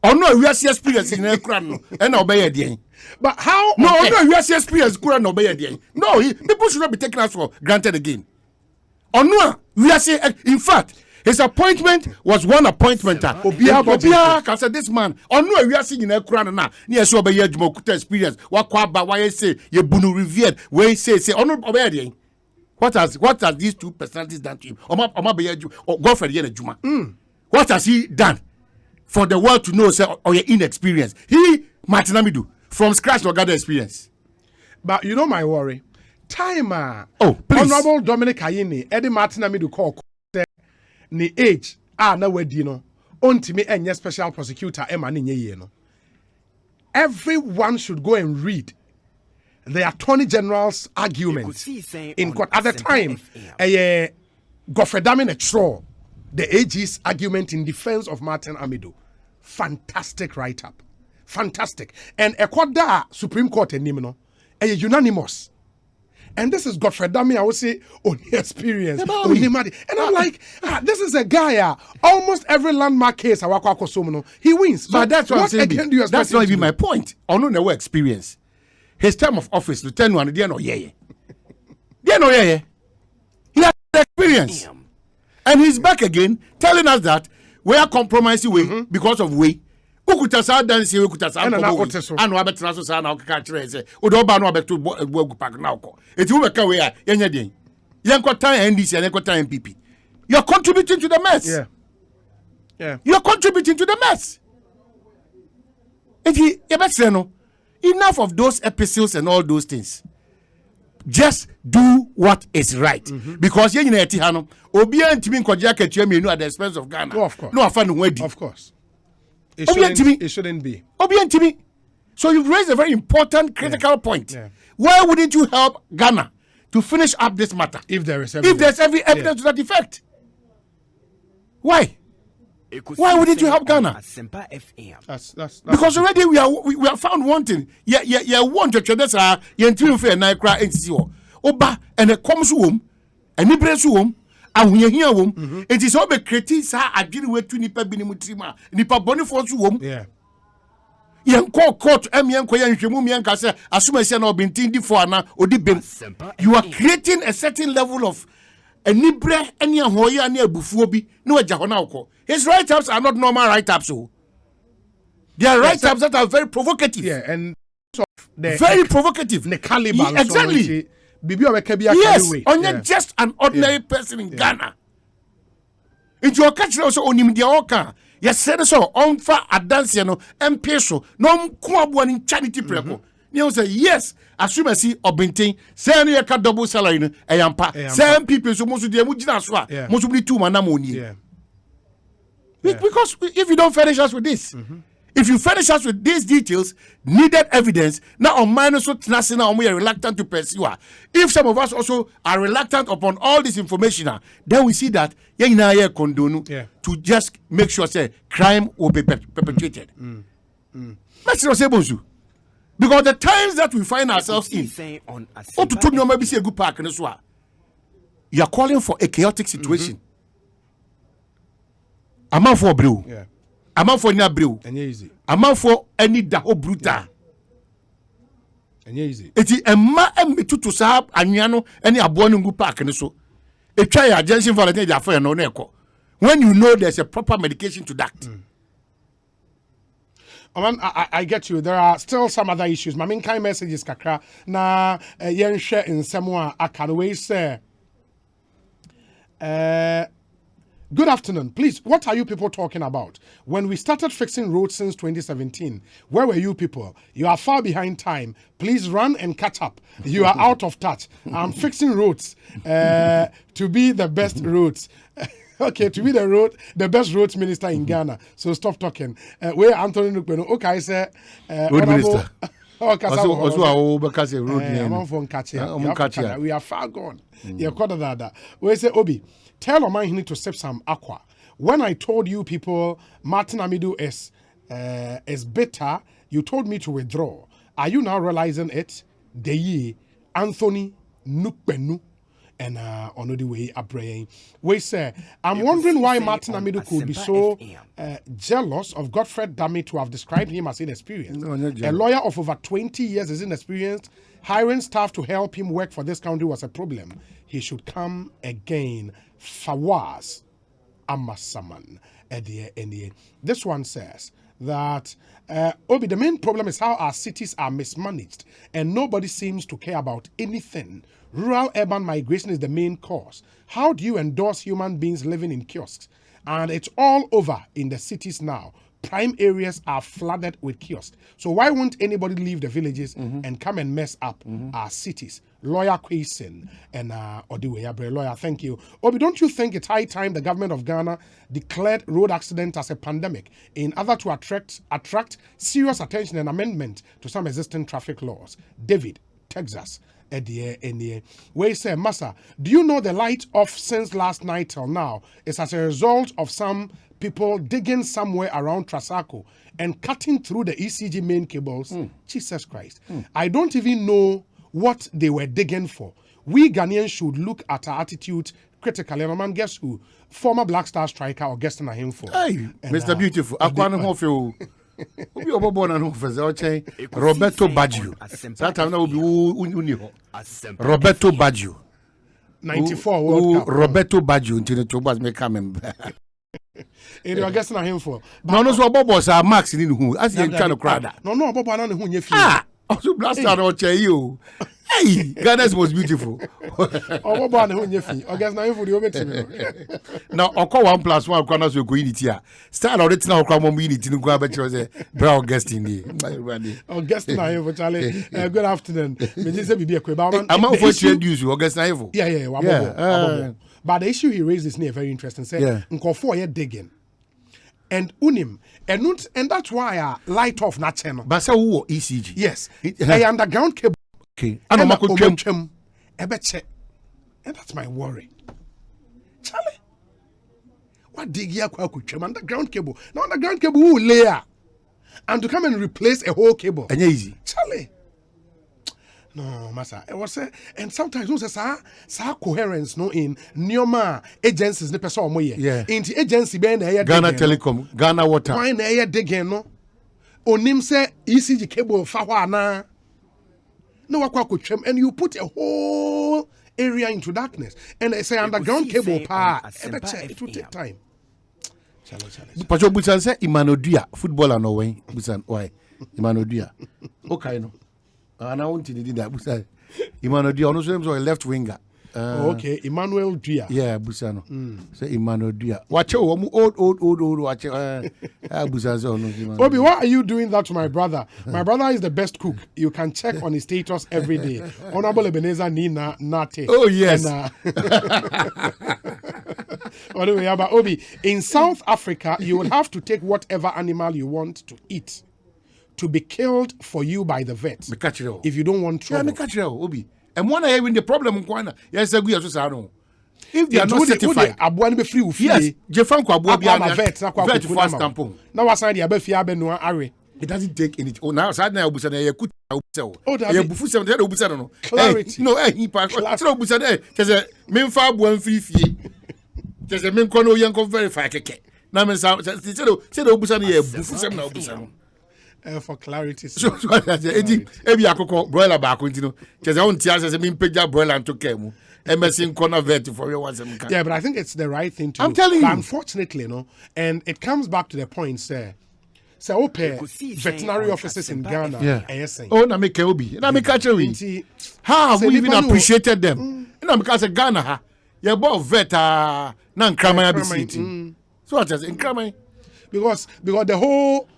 [SPEAKER 2] Oh no, we are experienced in a crown and obey a day.
[SPEAKER 1] But how?
[SPEAKER 2] No, we are experienced and obey a day. No, people should not be taken us for granted again. Oh no, we are saying, in fact, his appointment was one appointment. Obia can say this man. Oh no, we are seeing in a crown now. Yes, you obey your experience. What why say you bunu revered? Where say oh no obey a day. What has these two personalities done to him? What has he done for the world to know? Say, or your inexperience. He Martin Amidu from scratch or gather experience.
[SPEAKER 1] But you know my worry. Timer.
[SPEAKER 2] Oh, please.
[SPEAKER 1] Honorable Dominic Ayini, Eddie Martin Amidu call ni age na wedi no. Ontimi enye special prosecutor Emma ni nye no. Everyone should go and read the Attorney General's argument in court at the time. Godfrey Dame the AG's argument in defense of Martin Amidu. Fantastic write-up. Fantastic. And a Ecuador Supreme Court in Nimino, unanimous. And this is Godfrey Dame, I would say, on experience. And I'm like, this is a guy, almost every landmark case, he wins. So
[SPEAKER 2] but that's what I'm saying. That's not even my point. I don't know experience. His term of office, Lieutenant one, they know, yeah. They know, yeah. He has experience. Damn. And he's back again, telling us that we are compromising way because of way. Ukutasa dance we kutasa and no abetena so sa na okaka kire say odoba no abeto bogu park na okọ eti we ka we a yenya den yenkotan NDC and yenkotan MPP. You're contributing to the mess. Yeah. You're contributing to the mess. Eti yebese no enough of those epistles and all those things. Just do what is right. Because you know eti ha no obi antimi nkoje akatua mienu at the expense of Ghana.
[SPEAKER 1] Oh, of course.
[SPEAKER 2] No afa no wadi.
[SPEAKER 1] Of course. It shouldn't be. So you've raised a very important critical point. Yeah. Why wouldn't you help Ghana to finish up this matter? If there's every evidence to that effect. Why? Why wouldn't you help Ghana? That's because already we are found wanting. Yeah, want to that's Oba and a comes home and he breaks home. And when you hear it is all the critics are dealing with two nipa binimutrima, nipa boni for wom. Yeah. Yan court, Emian Koyan Shimumian Kasa, assume I say no been tindi for ana or the bin. You are creating a certain level of a nibre any hoya near bufobi, no jahonauko. His write-ups are not normal write-ups, so they are write-ups that are very provocative. Yeah, and so very provocative. The caliber, exactly. Yes, only just an ordinary person in Ghana. Into your country also onim dia oka. Yes, said so on fa adanse no empeso no nkoabuan in charity preko. You say yes, assume see obintin say no ka double salary no eyampa. Some people so most dey mugina so a most be 2 manam oni. Because if you don't furnish us with this, if you furnish us with these details, needed evidence, now on minus now we are reluctant to pursue. If some of us also are reluctant upon all this information, then we see that to just make sure say crime will be perpetrated. That's not say because the times that we find ourselves in, you are calling for a chaotic situation. I'm out for blue. I'm out for Nabril. And easy. I'm out for any daho bruta. And easy. It's a ma and me to sab and yano any abonungu park and so. A try a Jensen for the affair no neko. When you know there's a proper medication to that. I get you. There are still some other issues. My main kind message is kakra na yen share in Samoa. I can always say. Good afternoon. Please, what are you people talking about? When we started fixing roads since 2017, where were you people? You are far behind time. Please run and catch up. You are out of touch. I'm fixing roads to be the best roads. Okay, to be the best roads minister in Ghana. So stop talking. Where Anthony Nukbeno? Okay, I say
[SPEAKER 2] road minister.
[SPEAKER 1] We are far gone. We say Obi. Tell Oman he need to sip some aqua. When I told you people Martin Amidu is bitter, you told me to withdraw. Are you now realizing it? Deyi Anthony Nukbenu and on the way praying. We say I'm wondering why Martin Amidu could be so jealous of Godfrey Dame to have described him as inexperienced. A lawyer of over 20 years is inexperienced. Hiring staff to help him work for this country was a problem. He should come again. Fawaz Amasaman. This one says that Obi, the main problem is how our cities are mismanaged and nobody seems to care about anything. Rural-urban migration is the main cause. How do you endorse human beings living in kiosks? And it's all over in the cities now. prime areas are flooded with kiosks. So why won't anybody leave the villages and come and mess up our cities? Lawyer Ekosiisen and Odiwe lawyer, thank you. Obi, don't you think it's high time the government of Ghana declared road accident as a pandemic in order to attract serious attention and amendment to some existing traffic laws? David, Texas. We say, Massa, do you know the light off since last night till now is as a result of some people digging somewhere around Trasaco and cutting through the ECG main cables? Jesus Christ. I don't even know what they were digging for. We Ghanaians should look at our attitude critically. And man, guess who? Former Black Star striker Augustine M'Ahiasem.
[SPEAKER 2] Hey, Mr. Beautiful. Akwana Hofio. Obi obobo na no feze oche Roberto Baggio. That time na obi uniho. Roberto Baggio.
[SPEAKER 1] 94 World Cup.
[SPEAKER 2] Roberto Baggio ntine to bas me come.
[SPEAKER 1] In Augustine M'Ahiasem.
[SPEAKER 2] No so obobo sa Max ni hu. As you try to crowd.
[SPEAKER 1] No obobo na ne hu nye fi.
[SPEAKER 2] Ah, also Black Star oche you. Hey, Ghana is most beautiful.
[SPEAKER 1] Obobo na hu nye fi. Augustine M'Ahiasem di obetimi.
[SPEAKER 2] Now, oko 1+1 kwana so go unity a. Start already now kwa mo unity no go abetro say bra Augustine ni.
[SPEAKER 1] Augustine M'Ahiasem Charlie. Good afternoon. Me just say bibi ekweba man.
[SPEAKER 2] I'm out for trade use Augustine M'Ahiasem.
[SPEAKER 1] Yeah, wabobo. But the issue he raised is near very interesting. Say nkofo ye digging. And unim and that's why light off na channel.
[SPEAKER 2] But say who ECG?
[SPEAKER 1] Yes. A underground cable.
[SPEAKER 2] Okay. And
[SPEAKER 1] chem ebeche. And that's my worry. Charlie. What dig here kwa kuchem underground cable? Now underground cable who layer and to come and replace a whole cable.
[SPEAKER 2] And easy.
[SPEAKER 1] Charlie. No, massa. It was and sometimes no say sa coherence no in Nyoma agencies ne person omo ye.
[SPEAKER 2] Yeah.
[SPEAKER 1] Inti agency be na
[SPEAKER 2] Ghana Telecom, Ghana Water.
[SPEAKER 1] Why na ye digging no? Onim say ECG cable fa hwa na. No wakwa kotwem and you put a whole area into darkness. And they say underground cable pa. It will take time.
[SPEAKER 2] Pacho Busan say Imanodua footballer no way. Busan why? Imanodua. Okay no. And I want to do that. Busan. Imanodua no so a left winger.
[SPEAKER 1] Okay, Emmanuel Dia.
[SPEAKER 2] Yeah, Busano. Say Emmanuel Dia. Watch old watch Busano.
[SPEAKER 1] Obi, why are you doing that to my brother? My brother is the best cook. You can check on his status every day. Honorable Ebenezer Nina Nate.
[SPEAKER 2] Oh yes.
[SPEAKER 1] Anyway, but Obi, in South Africa, you will have to take whatever animal you want to eat to be killed for you by the vet. If you don't want trouble.
[SPEAKER 2] Yeah, Obi. And one I win the problem yes, we are so if they are not certified, yes, Jefanko Abuabia vet first tampon.
[SPEAKER 1] Now aside the abefia beno are.
[SPEAKER 2] It doesn't take any. Oh, now side now Obusa na yakut Obusa.
[SPEAKER 1] Oh, that
[SPEAKER 2] Obusa na Obusa no.
[SPEAKER 1] Clarity.
[SPEAKER 2] No, he pa. So Obusa na say memfa abuan fifie. Say men kono yanko verify keke. Na men say Obusa na bufu sem na Obusa.
[SPEAKER 1] For clarity.
[SPEAKER 2] So ebi akoko broiler back continue. Just on tia say me page broiler and to kemu. MSC corner vet for you once.
[SPEAKER 1] Yeah, but I think it's the right thing to
[SPEAKER 2] I'm
[SPEAKER 1] do.
[SPEAKER 2] telling
[SPEAKER 1] but
[SPEAKER 2] you.
[SPEAKER 1] Unfortunately, no. And it comes back to the point, sir. So open veterinary offices in Ghana.
[SPEAKER 2] Yeah. Oh, na me Obi. Na me catch we. How have we even appreciated them? Na me catch Ghana ha. You bought vet na nkrama be city. So what is nkrama?
[SPEAKER 1] Because the whole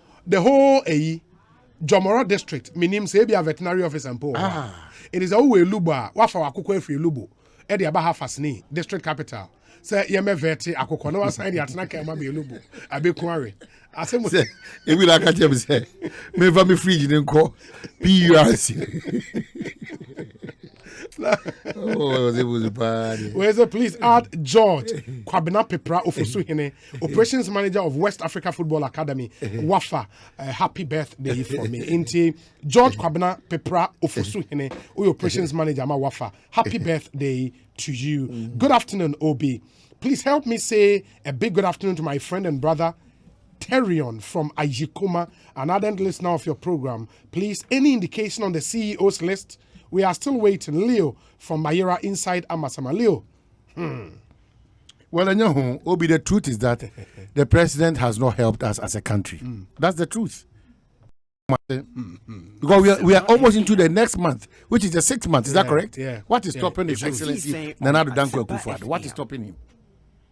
[SPEAKER 1] Jomoro district minim say be a veterinary office and po. It is always Luba, wafa akoko efri Lubo. E dey aba Hafasni district capital. Say ye me vet akoko no aside the atena ka ma be Lubo. Abekunare. Asem say
[SPEAKER 2] e will aka tell me say me va me fridge nko PURC. Oh, it was a party.
[SPEAKER 1] Where's please add George Kwabena Pepra Ofosuhene, operations manager of West Africa Football Academy, Wafa. Happy birthday for me. Inti George Kwabena Pepra Ofosuhene, operations manager ma Wafa. Happy birthday to you. Good afternoon, Obi. Please help me say a big good afternoon to my friend and brother Terion from Ajikuma, an ardent listener of your program. Please, any indication on the CEO's list? We are still waiting. Leo from Mayera inside Amasama. Leo.
[SPEAKER 2] Well, Obi, the truth is that the president has not helped us as a country. That's the truth. Because we are almost into the next month, which is the 6th month. Is that correct?
[SPEAKER 1] Yeah.
[SPEAKER 2] What is stopping His Excellency Nana Danko Akufo-Addo? What is stopping him?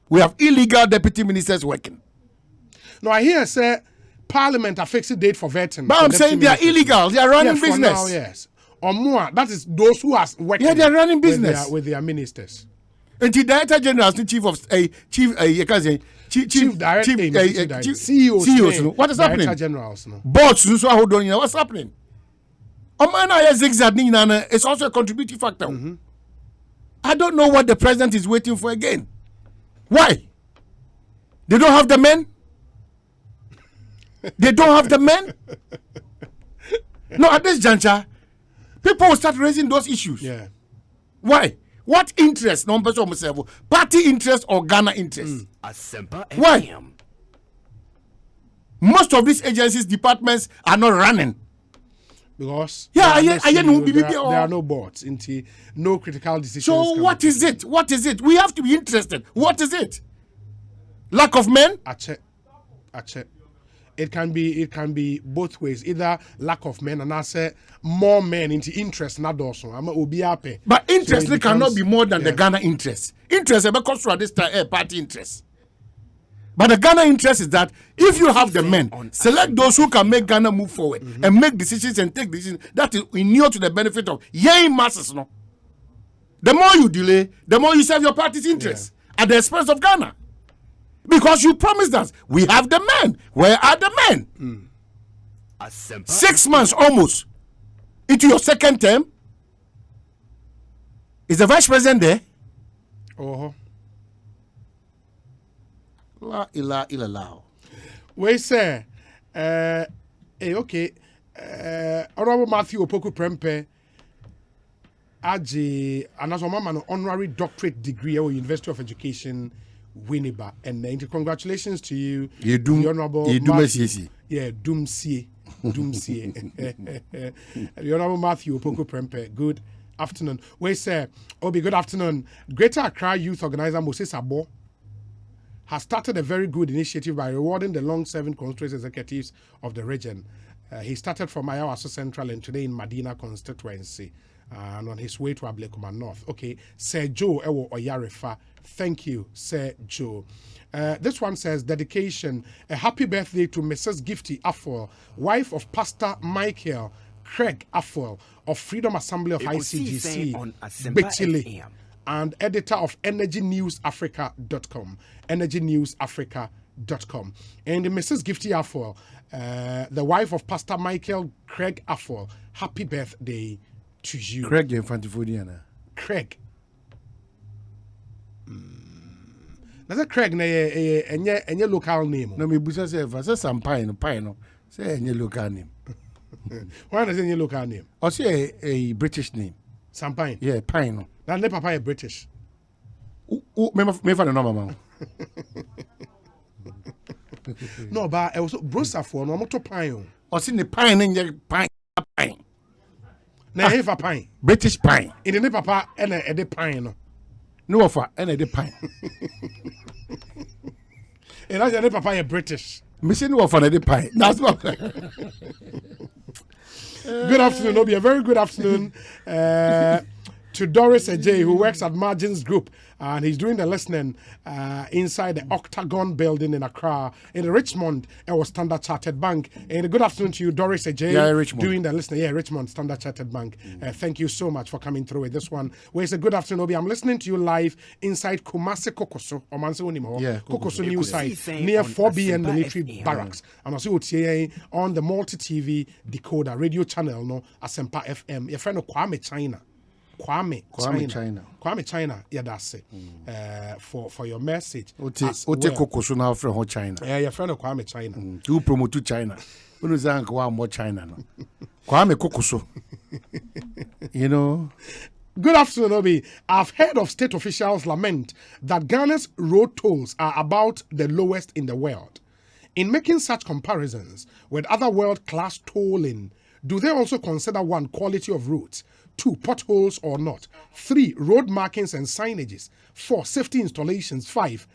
[SPEAKER 2] We have illegal deputy ministers working.
[SPEAKER 1] No, I hear say Parliament are fixing date for vetting.
[SPEAKER 2] But I'm saying they are illegal. They are running business.
[SPEAKER 1] Now, yes. Or more. That is those who are working.
[SPEAKER 2] Yeah, they are running business
[SPEAKER 1] with their ministers.
[SPEAKER 2] And the Director General, the Chief of CEOs. What is happening?
[SPEAKER 1] Director Generals. No.
[SPEAKER 2] Boards. What's happening? It's also a contributing factor. I don't know what the president is waiting for again. Why? They don't have the men? They don't have the men? No, at this juncture, people will start raising those issues.
[SPEAKER 1] Yeah.
[SPEAKER 2] Why? What interest? Party interest or Ghana interest? Why? Most of these agencies, departments are not running.
[SPEAKER 1] Because
[SPEAKER 2] there are
[SPEAKER 1] no boards, no critical decisions.
[SPEAKER 2] So what is it? What is it? We have to be interested. What is it? Lack of men?
[SPEAKER 1] Ache. It can be both ways. Either lack of men and I say more men into interest not also.
[SPEAKER 2] But interest so cannot be more than the Ghana interest. Interest because for this party interest. But the Ghana interest is that if you have the men, select those who can make Ghana move forward and make decisions and take decisions that is inure to the benefit of young masses. No, the more you delay, the more you serve your party's interest at the expense of Ghana. Because you promised us, we have the men. Where are the men? 6 months almost into your second term. Is the vice president there? La ilaha illallah.
[SPEAKER 1] We say, okay, Honorable Matthew Opoku Prempeh, Aji, and as a man, honorary doctorate degree at University of Education, Winneba, and congratulations to you,
[SPEAKER 2] the
[SPEAKER 1] Honorable
[SPEAKER 2] Matthew.
[SPEAKER 1] Yeah, Doomsie. The Honorable Matthew Opoku Prempeh. Good afternoon. We say, Obi, good afternoon. Greater Accra Youth Organizer Moses Abo has started a very good initiative by rewarding the long-serving constituency executives of the region. He started from Ayawaso Central and today in Medina constituency and on his way to Ablekuma North. Okay, Sir Joe Ewo Oyarefa. Thank you, Sir Joe. This one says, dedication, a happy birthday to Mrs. Gifty Afol, wife of Pastor Michael Craig Afol of Freedom Assembly of ICGC, Bechile, and editor of EnergyNewsAfrica.com. EnergyNewsAfrica.com. And Mrs. Gifty Afol, the wife of Pastor Michael Craig Afol, happy birthday to you.
[SPEAKER 2] Craig Infantifodiana.
[SPEAKER 1] Craig. That's a Craig any local name.
[SPEAKER 2] No, me busa say some pine. Say any local name.
[SPEAKER 1] Why does any local name?
[SPEAKER 2] Or say a British name.
[SPEAKER 1] Some pine.
[SPEAKER 2] Yeah, pine.
[SPEAKER 1] That ne papa is British.
[SPEAKER 2] Me find no mama.
[SPEAKER 1] No, but I also brosa for no moto pine.
[SPEAKER 2] Or see the pine in pine.
[SPEAKER 1] Na he fa pine.
[SPEAKER 2] British pine.
[SPEAKER 1] In the ne papa and a pine no.
[SPEAKER 2] No offer and a pine.
[SPEAKER 1] And I ne papa is British.
[SPEAKER 2] Missing no offer and a pine. That's what.
[SPEAKER 1] Good afternoon, Obi. A very good afternoon to Doris Ajay, who works at Margins Group, and he's doing the listening inside the Octagon building in Accra. In the Richmond, it was Standard Chartered Bank. And good afternoon to you, Doris Ajay.
[SPEAKER 2] Yeah, Richmond.
[SPEAKER 1] Doing the listening. Yeah, Richmond, Standard Chartered Bank. Thank you so much for coming through with this one. Where it's a good afternoon, Obi. I'm listening to you live inside Kumasi Kokoso, or Manse Unimo,
[SPEAKER 2] yeah,
[SPEAKER 1] Kokoso News site, near 4BN Military Barracks. And also on the multi-TV decoder radio channel, no, Asempa FM. Your friend of Kwame China. Kwame China. Yeah, that's it. For your message.
[SPEAKER 2] Ote Kokoso now from China.
[SPEAKER 1] Yeah, your friend of Kwame China.
[SPEAKER 2] You promote to China. Who knows more China? No. Kwame Kokoso. You know.
[SPEAKER 1] Good afternoon, Obi. I've heard of state officials lament that Ghana's road tolls are about the lowest in the world. In making such comparisons with other world-class tolling, do they also consider 1, quality of roads, 2, potholes or not, 3, road markings and signages, 4, safety installations, 5,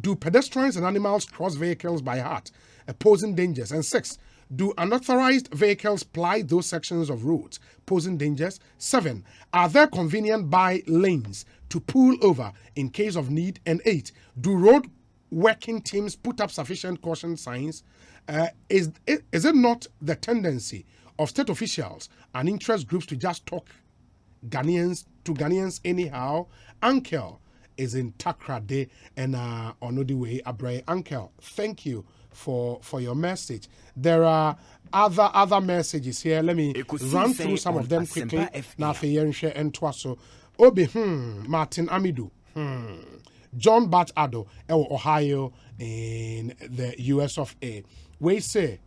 [SPEAKER 1] do pedestrians and animals cross vehicles by heart, posing dangers, and 6, do unauthorized vehicles ply those sections of roads, posing dangers, 7, are there convenient by lanes to pull over in case of need, and 8, do road working teams put up sufficient caution signs, Is it not the tendency of state officials and interest groups to just talk Ghanaians anyhow? Uncle is in Takrade and Onodiwe Abre. Uncle, thank you for your message. There are other messages here. Let me run through some of them quickly. Na Feyenche and Twaso. Obi Martin Amidu. John Bat Ado, Ohio, in the US of A. We say,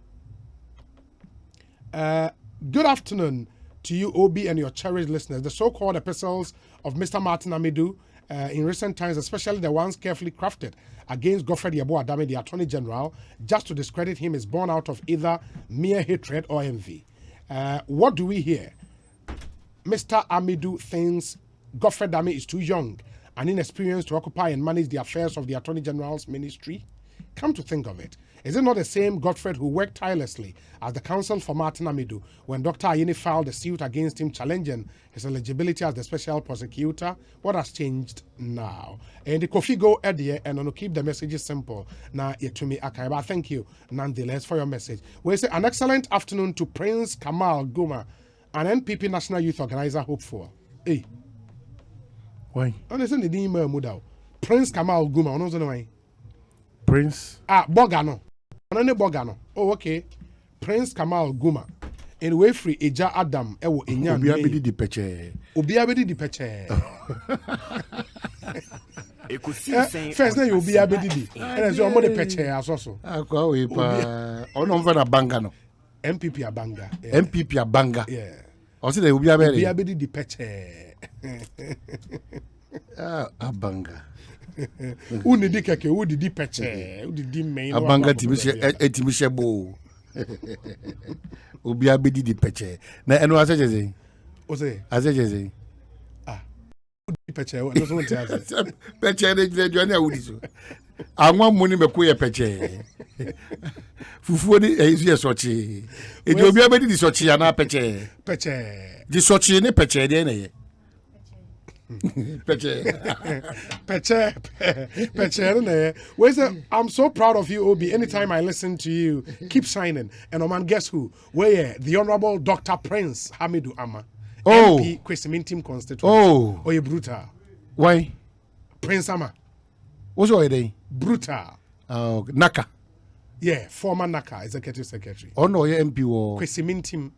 [SPEAKER 1] good afternoon to you, Obi, and your cherished listeners. The so-called epistles of Mr. Martin Amidu in recent times, especially the ones carefully crafted against Godfred Yabo Adame, the Attorney General, just to discredit him, is born out of either mere hatred or envy. What do we hear? Mr. Amidu thinks Godfred Adame is too young and inexperienced to occupy and manage the affairs of the Attorney General's ministry. Come to think of it, is it not the same Godfred who worked tirelessly as the counsel for Martin Amidu when Dr. Ayini filed a suit against him challenging his eligibility as the special prosecutor? What has changed now? And the Kofi go Eddie and to keep the messages simple. Now, to me, Akaiba, thank you nonetheless for your message. We say an excellent afternoon to Prince Kamal Guma, an NPP National Youth Organizer hopeful. Hey.
[SPEAKER 2] Why?
[SPEAKER 1] Honestly, the email Mudao. Prince Kamal Guma, on the way.
[SPEAKER 2] Prince?
[SPEAKER 1] Bogano. Bogano. Oh, okay. Prince Kamal Guma. In way free Eja Adam, Ewo Enyan.
[SPEAKER 2] Obiabedi di peche.
[SPEAKER 1] Obiabedi di peche. First name Obiabedi di. And as your mother peche as also.
[SPEAKER 2] Akwa we pa. Ono mfa na banga no.
[SPEAKER 1] MPP Abanga.
[SPEAKER 2] MPP Abanga.
[SPEAKER 1] Yeah.
[SPEAKER 2] O si de Obiabedi.
[SPEAKER 1] Obiabedi di peche.
[SPEAKER 2] Abanga.
[SPEAKER 1] Uni di keke, udi di peche, udi di main.
[SPEAKER 2] Abanga timishe bo. Obiabedi di peche. Na eno asejeze.
[SPEAKER 1] Ose.
[SPEAKER 2] Asejeze.
[SPEAKER 1] Udi peche, no so nti ase.
[SPEAKER 2] Peche ne jwani awudi so. Anwa muni meko ye peche. Fufuo ni ezu ye sochi. Eji Obiabedi di sochi ana peche.
[SPEAKER 1] Peche.
[SPEAKER 2] Di sochi ne peche de na ye. Peche.
[SPEAKER 1] I'm so proud of you, Obi. Anytime I listen to you, keep shining. And Oman, guess who? The Honorable Dr. Prince Hamidu Ama. MP Kwesimintim constituency. You brutal.
[SPEAKER 2] Why?
[SPEAKER 1] Prince Ama.
[SPEAKER 2] What's your idea?
[SPEAKER 1] Brutal.
[SPEAKER 2] Naka.
[SPEAKER 1] Yeah, former Naka, executive secretary.
[SPEAKER 2] Oh no, your MP or
[SPEAKER 1] Kwesimintim.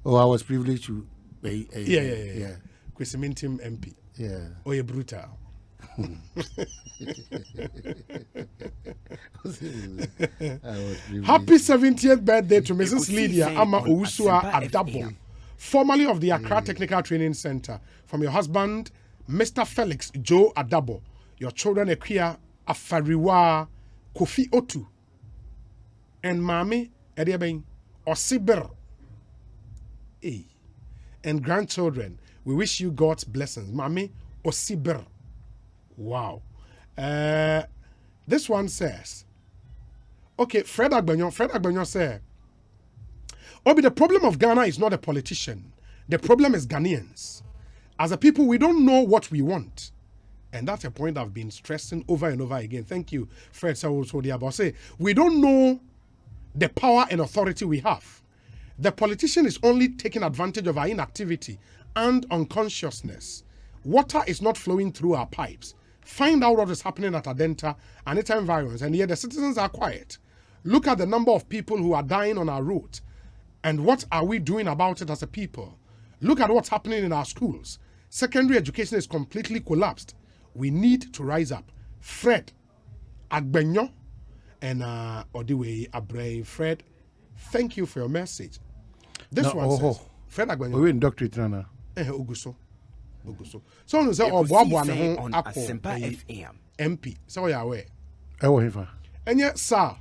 [SPEAKER 2] I was privileged to.
[SPEAKER 1] Yeah. Kwesimintim MP.
[SPEAKER 2] Yeah.
[SPEAKER 1] You brutal. Happy 70th birthday to Mrs. Lydia Ama Owusua Adabo, formerly of the Accra Technical Training Center. From your husband, Mr. Felix Joe Adabo, your children Ekia Afariwa Kofi Otu, and Mami Ediabeng Osibir, and grandchildren. We wish you God's blessings. Mami Osibir. Wow. This one says, okay, Fred Agbenyo said, Obi, the problem of Ghana is not a politician. The problem is Ghanaians. As a people, we don't know what we want. And that's a point I've been stressing over and over again. Thank you, Fred Say, we don't know the power and authority we have. The politician is only taking advantage of our inactivity and unconsciousness. Water is not flowing through our pipes. Find out what is happening at Adenta and its environs, and yet the citizens are quiet. Look at the number of people who are dying on our road, and what are we doing about it as a people? Look at what's happening in our schools. Secondary education is completely collapsed. We need to rise up. Fred Agbenyo and Odiwe Abreu. Fred, thank you for your message. This one says, Fred Agbenyo.
[SPEAKER 2] We in doctorate now.
[SPEAKER 1] Oguso. So no say Boabo na ho akọ MP. So you are aware.
[SPEAKER 2] Hefa.
[SPEAKER 1] Enye sir.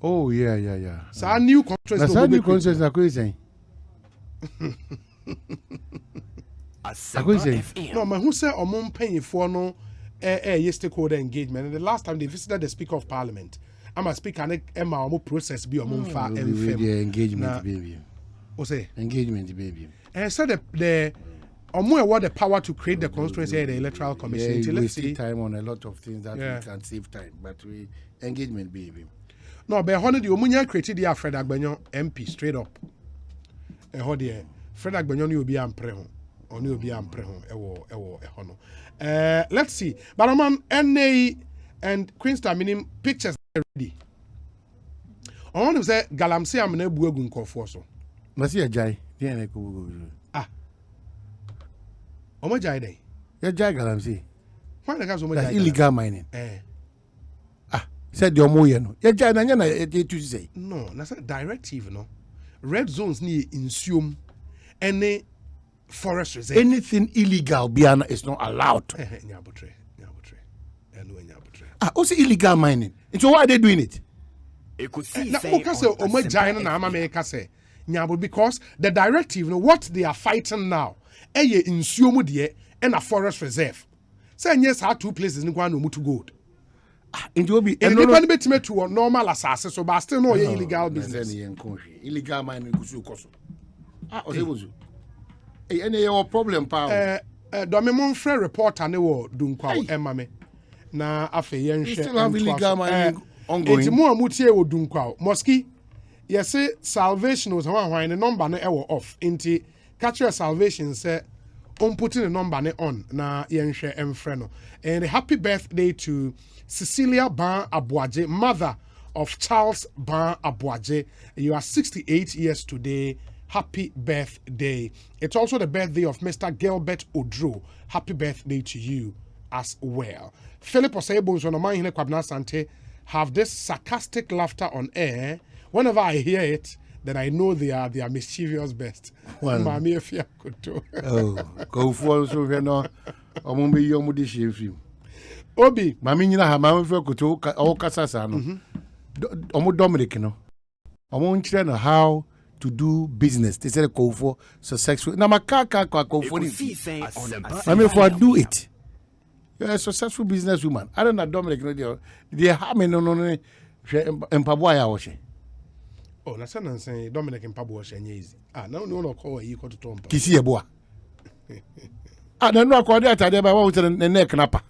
[SPEAKER 2] Oh yeah.
[SPEAKER 1] Sir new contract.
[SPEAKER 2] Sir new contract na ko say.
[SPEAKER 1] No, man who say omon mpanyifo no stakeholder engagement. And the last time they visited the Speaker of Parliament, I'm a speaker and Emma omo process bi omon fa
[SPEAKER 2] engagement baby.
[SPEAKER 1] O say
[SPEAKER 2] engagement baby.
[SPEAKER 1] And so the what the power to create the constituency and the electoral commission.
[SPEAKER 2] Yeah, let's see time on a lot of things that we can save time, but we engagement baby.
[SPEAKER 1] No, be honey the omunya created the Fred Agbenyo MP straight up. Fred Agbenyo ni obi ampre ho. Oni obi ampre ho ewo hono. Let's see. Baraman NA and Queenstown minim pictures ready. I want to say Galamsey am na bu egu nkofo so.
[SPEAKER 2] Na see ajai. Dey na ko.
[SPEAKER 1] Ah. Omo jai dey.
[SPEAKER 2] Ya jai Galamsey.
[SPEAKER 1] Why the guys omo jai?
[SPEAKER 2] Illegal mining. Said your moye no. Ya jai na nya na to say.
[SPEAKER 1] No, na say directive no. Red zones ni insume any forest reserve.
[SPEAKER 2] Anything illegal biana is not allowed.
[SPEAKER 1] Nyabutre.
[SPEAKER 2] Also illegal mining. And so why are they doing it?
[SPEAKER 1] Because the directive, what they are fighting now, in Siomudie and a forest reserve. Say yes, how 2 places in Guano to go.
[SPEAKER 2] It will be
[SPEAKER 1] independent to a normal assassin, so but still no illegal business.
[SPEAKER 2] Illegal mining goes. Any problem, power.
[SPEAKER 1] Domimon Frere reporter ne wo dunkwa emame. Na afe yen hwe.
[SPEAKER 2] Still have illegal mining ongoing.
[SPEAKER 1] Enti mo amutie wo dunkwa. Moski yesi salvation was hwan the number no ewo off. Enti catch your salvation say putting the number ne on na yen hwe emfre no. And happy birthday to Cecilia Ban Abuaje, mother of Charles Ban Abuaje. You are 68 years today. Happy birthday. It's also the birthday of Mr. Gilbert Odro. Happy birthday to you as well. Philip Osebo on my Kwabna Sante have this sarcastic laughter on air. Whenever I hear it, then I know they are mischievous best.
[SPEAKER 2] Well, go for so no. Omumbe yomudi shefim.
[SPEAKER 1] Obi,
[SPEAKER 2] mami nyina ha mami fe kuto o kasasa no. Omo Dominic no. Omo nchire no how to do business. They said go for successful. Now my car go for it. I mean, for do it. You're a successful businesswoman. I don't know Dominic. They have me no. Mpaboa washe.
[SPEAKER 1] Oh, na sana say Dominic Mpaboa washe easy. No call you to Tom.
[SPEAKER 2] Kisi eboa. No call that there by what the neck napa.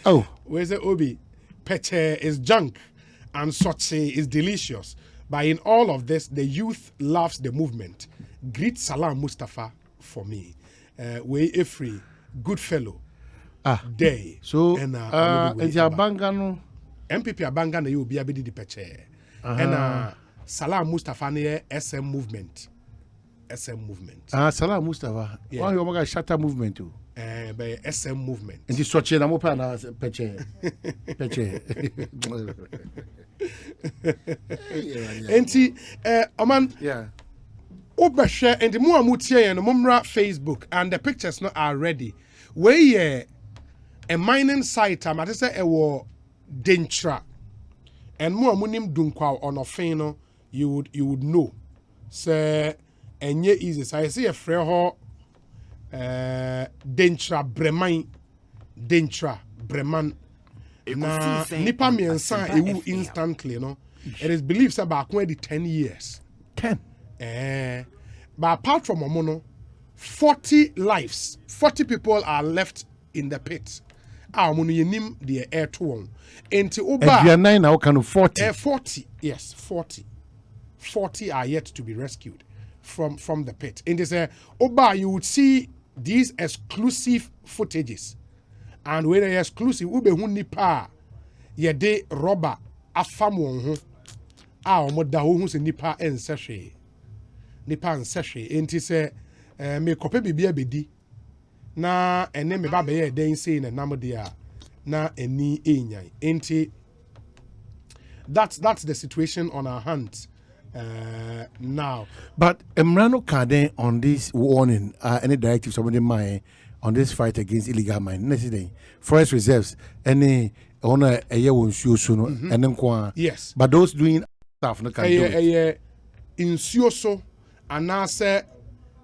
[SPEAKER 2] Oh,
[SPEAKER 1] where's the Obi? Peche is junk and Sochi is delicious. But in all of this, the youth loves the movement. Greet Salam Mustafa for me. We a free good fellow. Day.
[SPEAKER 2] So and Abanga no
[SPEAKER 1] MPP Abanga na you be abidi di peche. And Salam Mustafa ne SM movement.
[SPEAKER 2] Salam Mustafa. Why you make shatter movement too?
[SPEAKER 1] By SM movement.
[SPEAKER 2] And this Sochi na mo pa na peche.
[SPEAKER 1] Enti Oman Obeshe and the more mutie and mumra Facebook and the pictures not are ready. Where a mining site I say a war dentra and more munim dunkwa on a feno you would know. Say and ye easy. So I see a freho dentra breman na nipa miensa ewu instantly no. It is believed about 10 years.
[SPEAKER 2] 10.
[SPEAKER 1] But apart from Omono, 40 lives, 40 people are left in the pit. Omono yenim the air to one. Enti oba.
[SPEAKER 2] And 9 now can 40.
[SPEAKER 1] 40, yes, 40. 40 are yet to be rescued from the pit. In this oba, you would see these exclusive footages. And when they exclusive, ube hu nipa yede rubber afam won ho a omoda ho hu se nipa ensehwe enti se me kope bibia bedi na ene me ba be ye den sei na nam de a na eni enyan enti that's the situation on our hands now.
[SPEAKER 2] But Emrano Kaden on this warning any directive somebody mind on this fight against illegal mining. Next day, forest reserves, any owner a year won't show soon, and then
[SPEAKER 1] yes.
[SPEAKER 2] But those doing stuff, no can do it.
[SPEAKER 1] In Sioso, and now say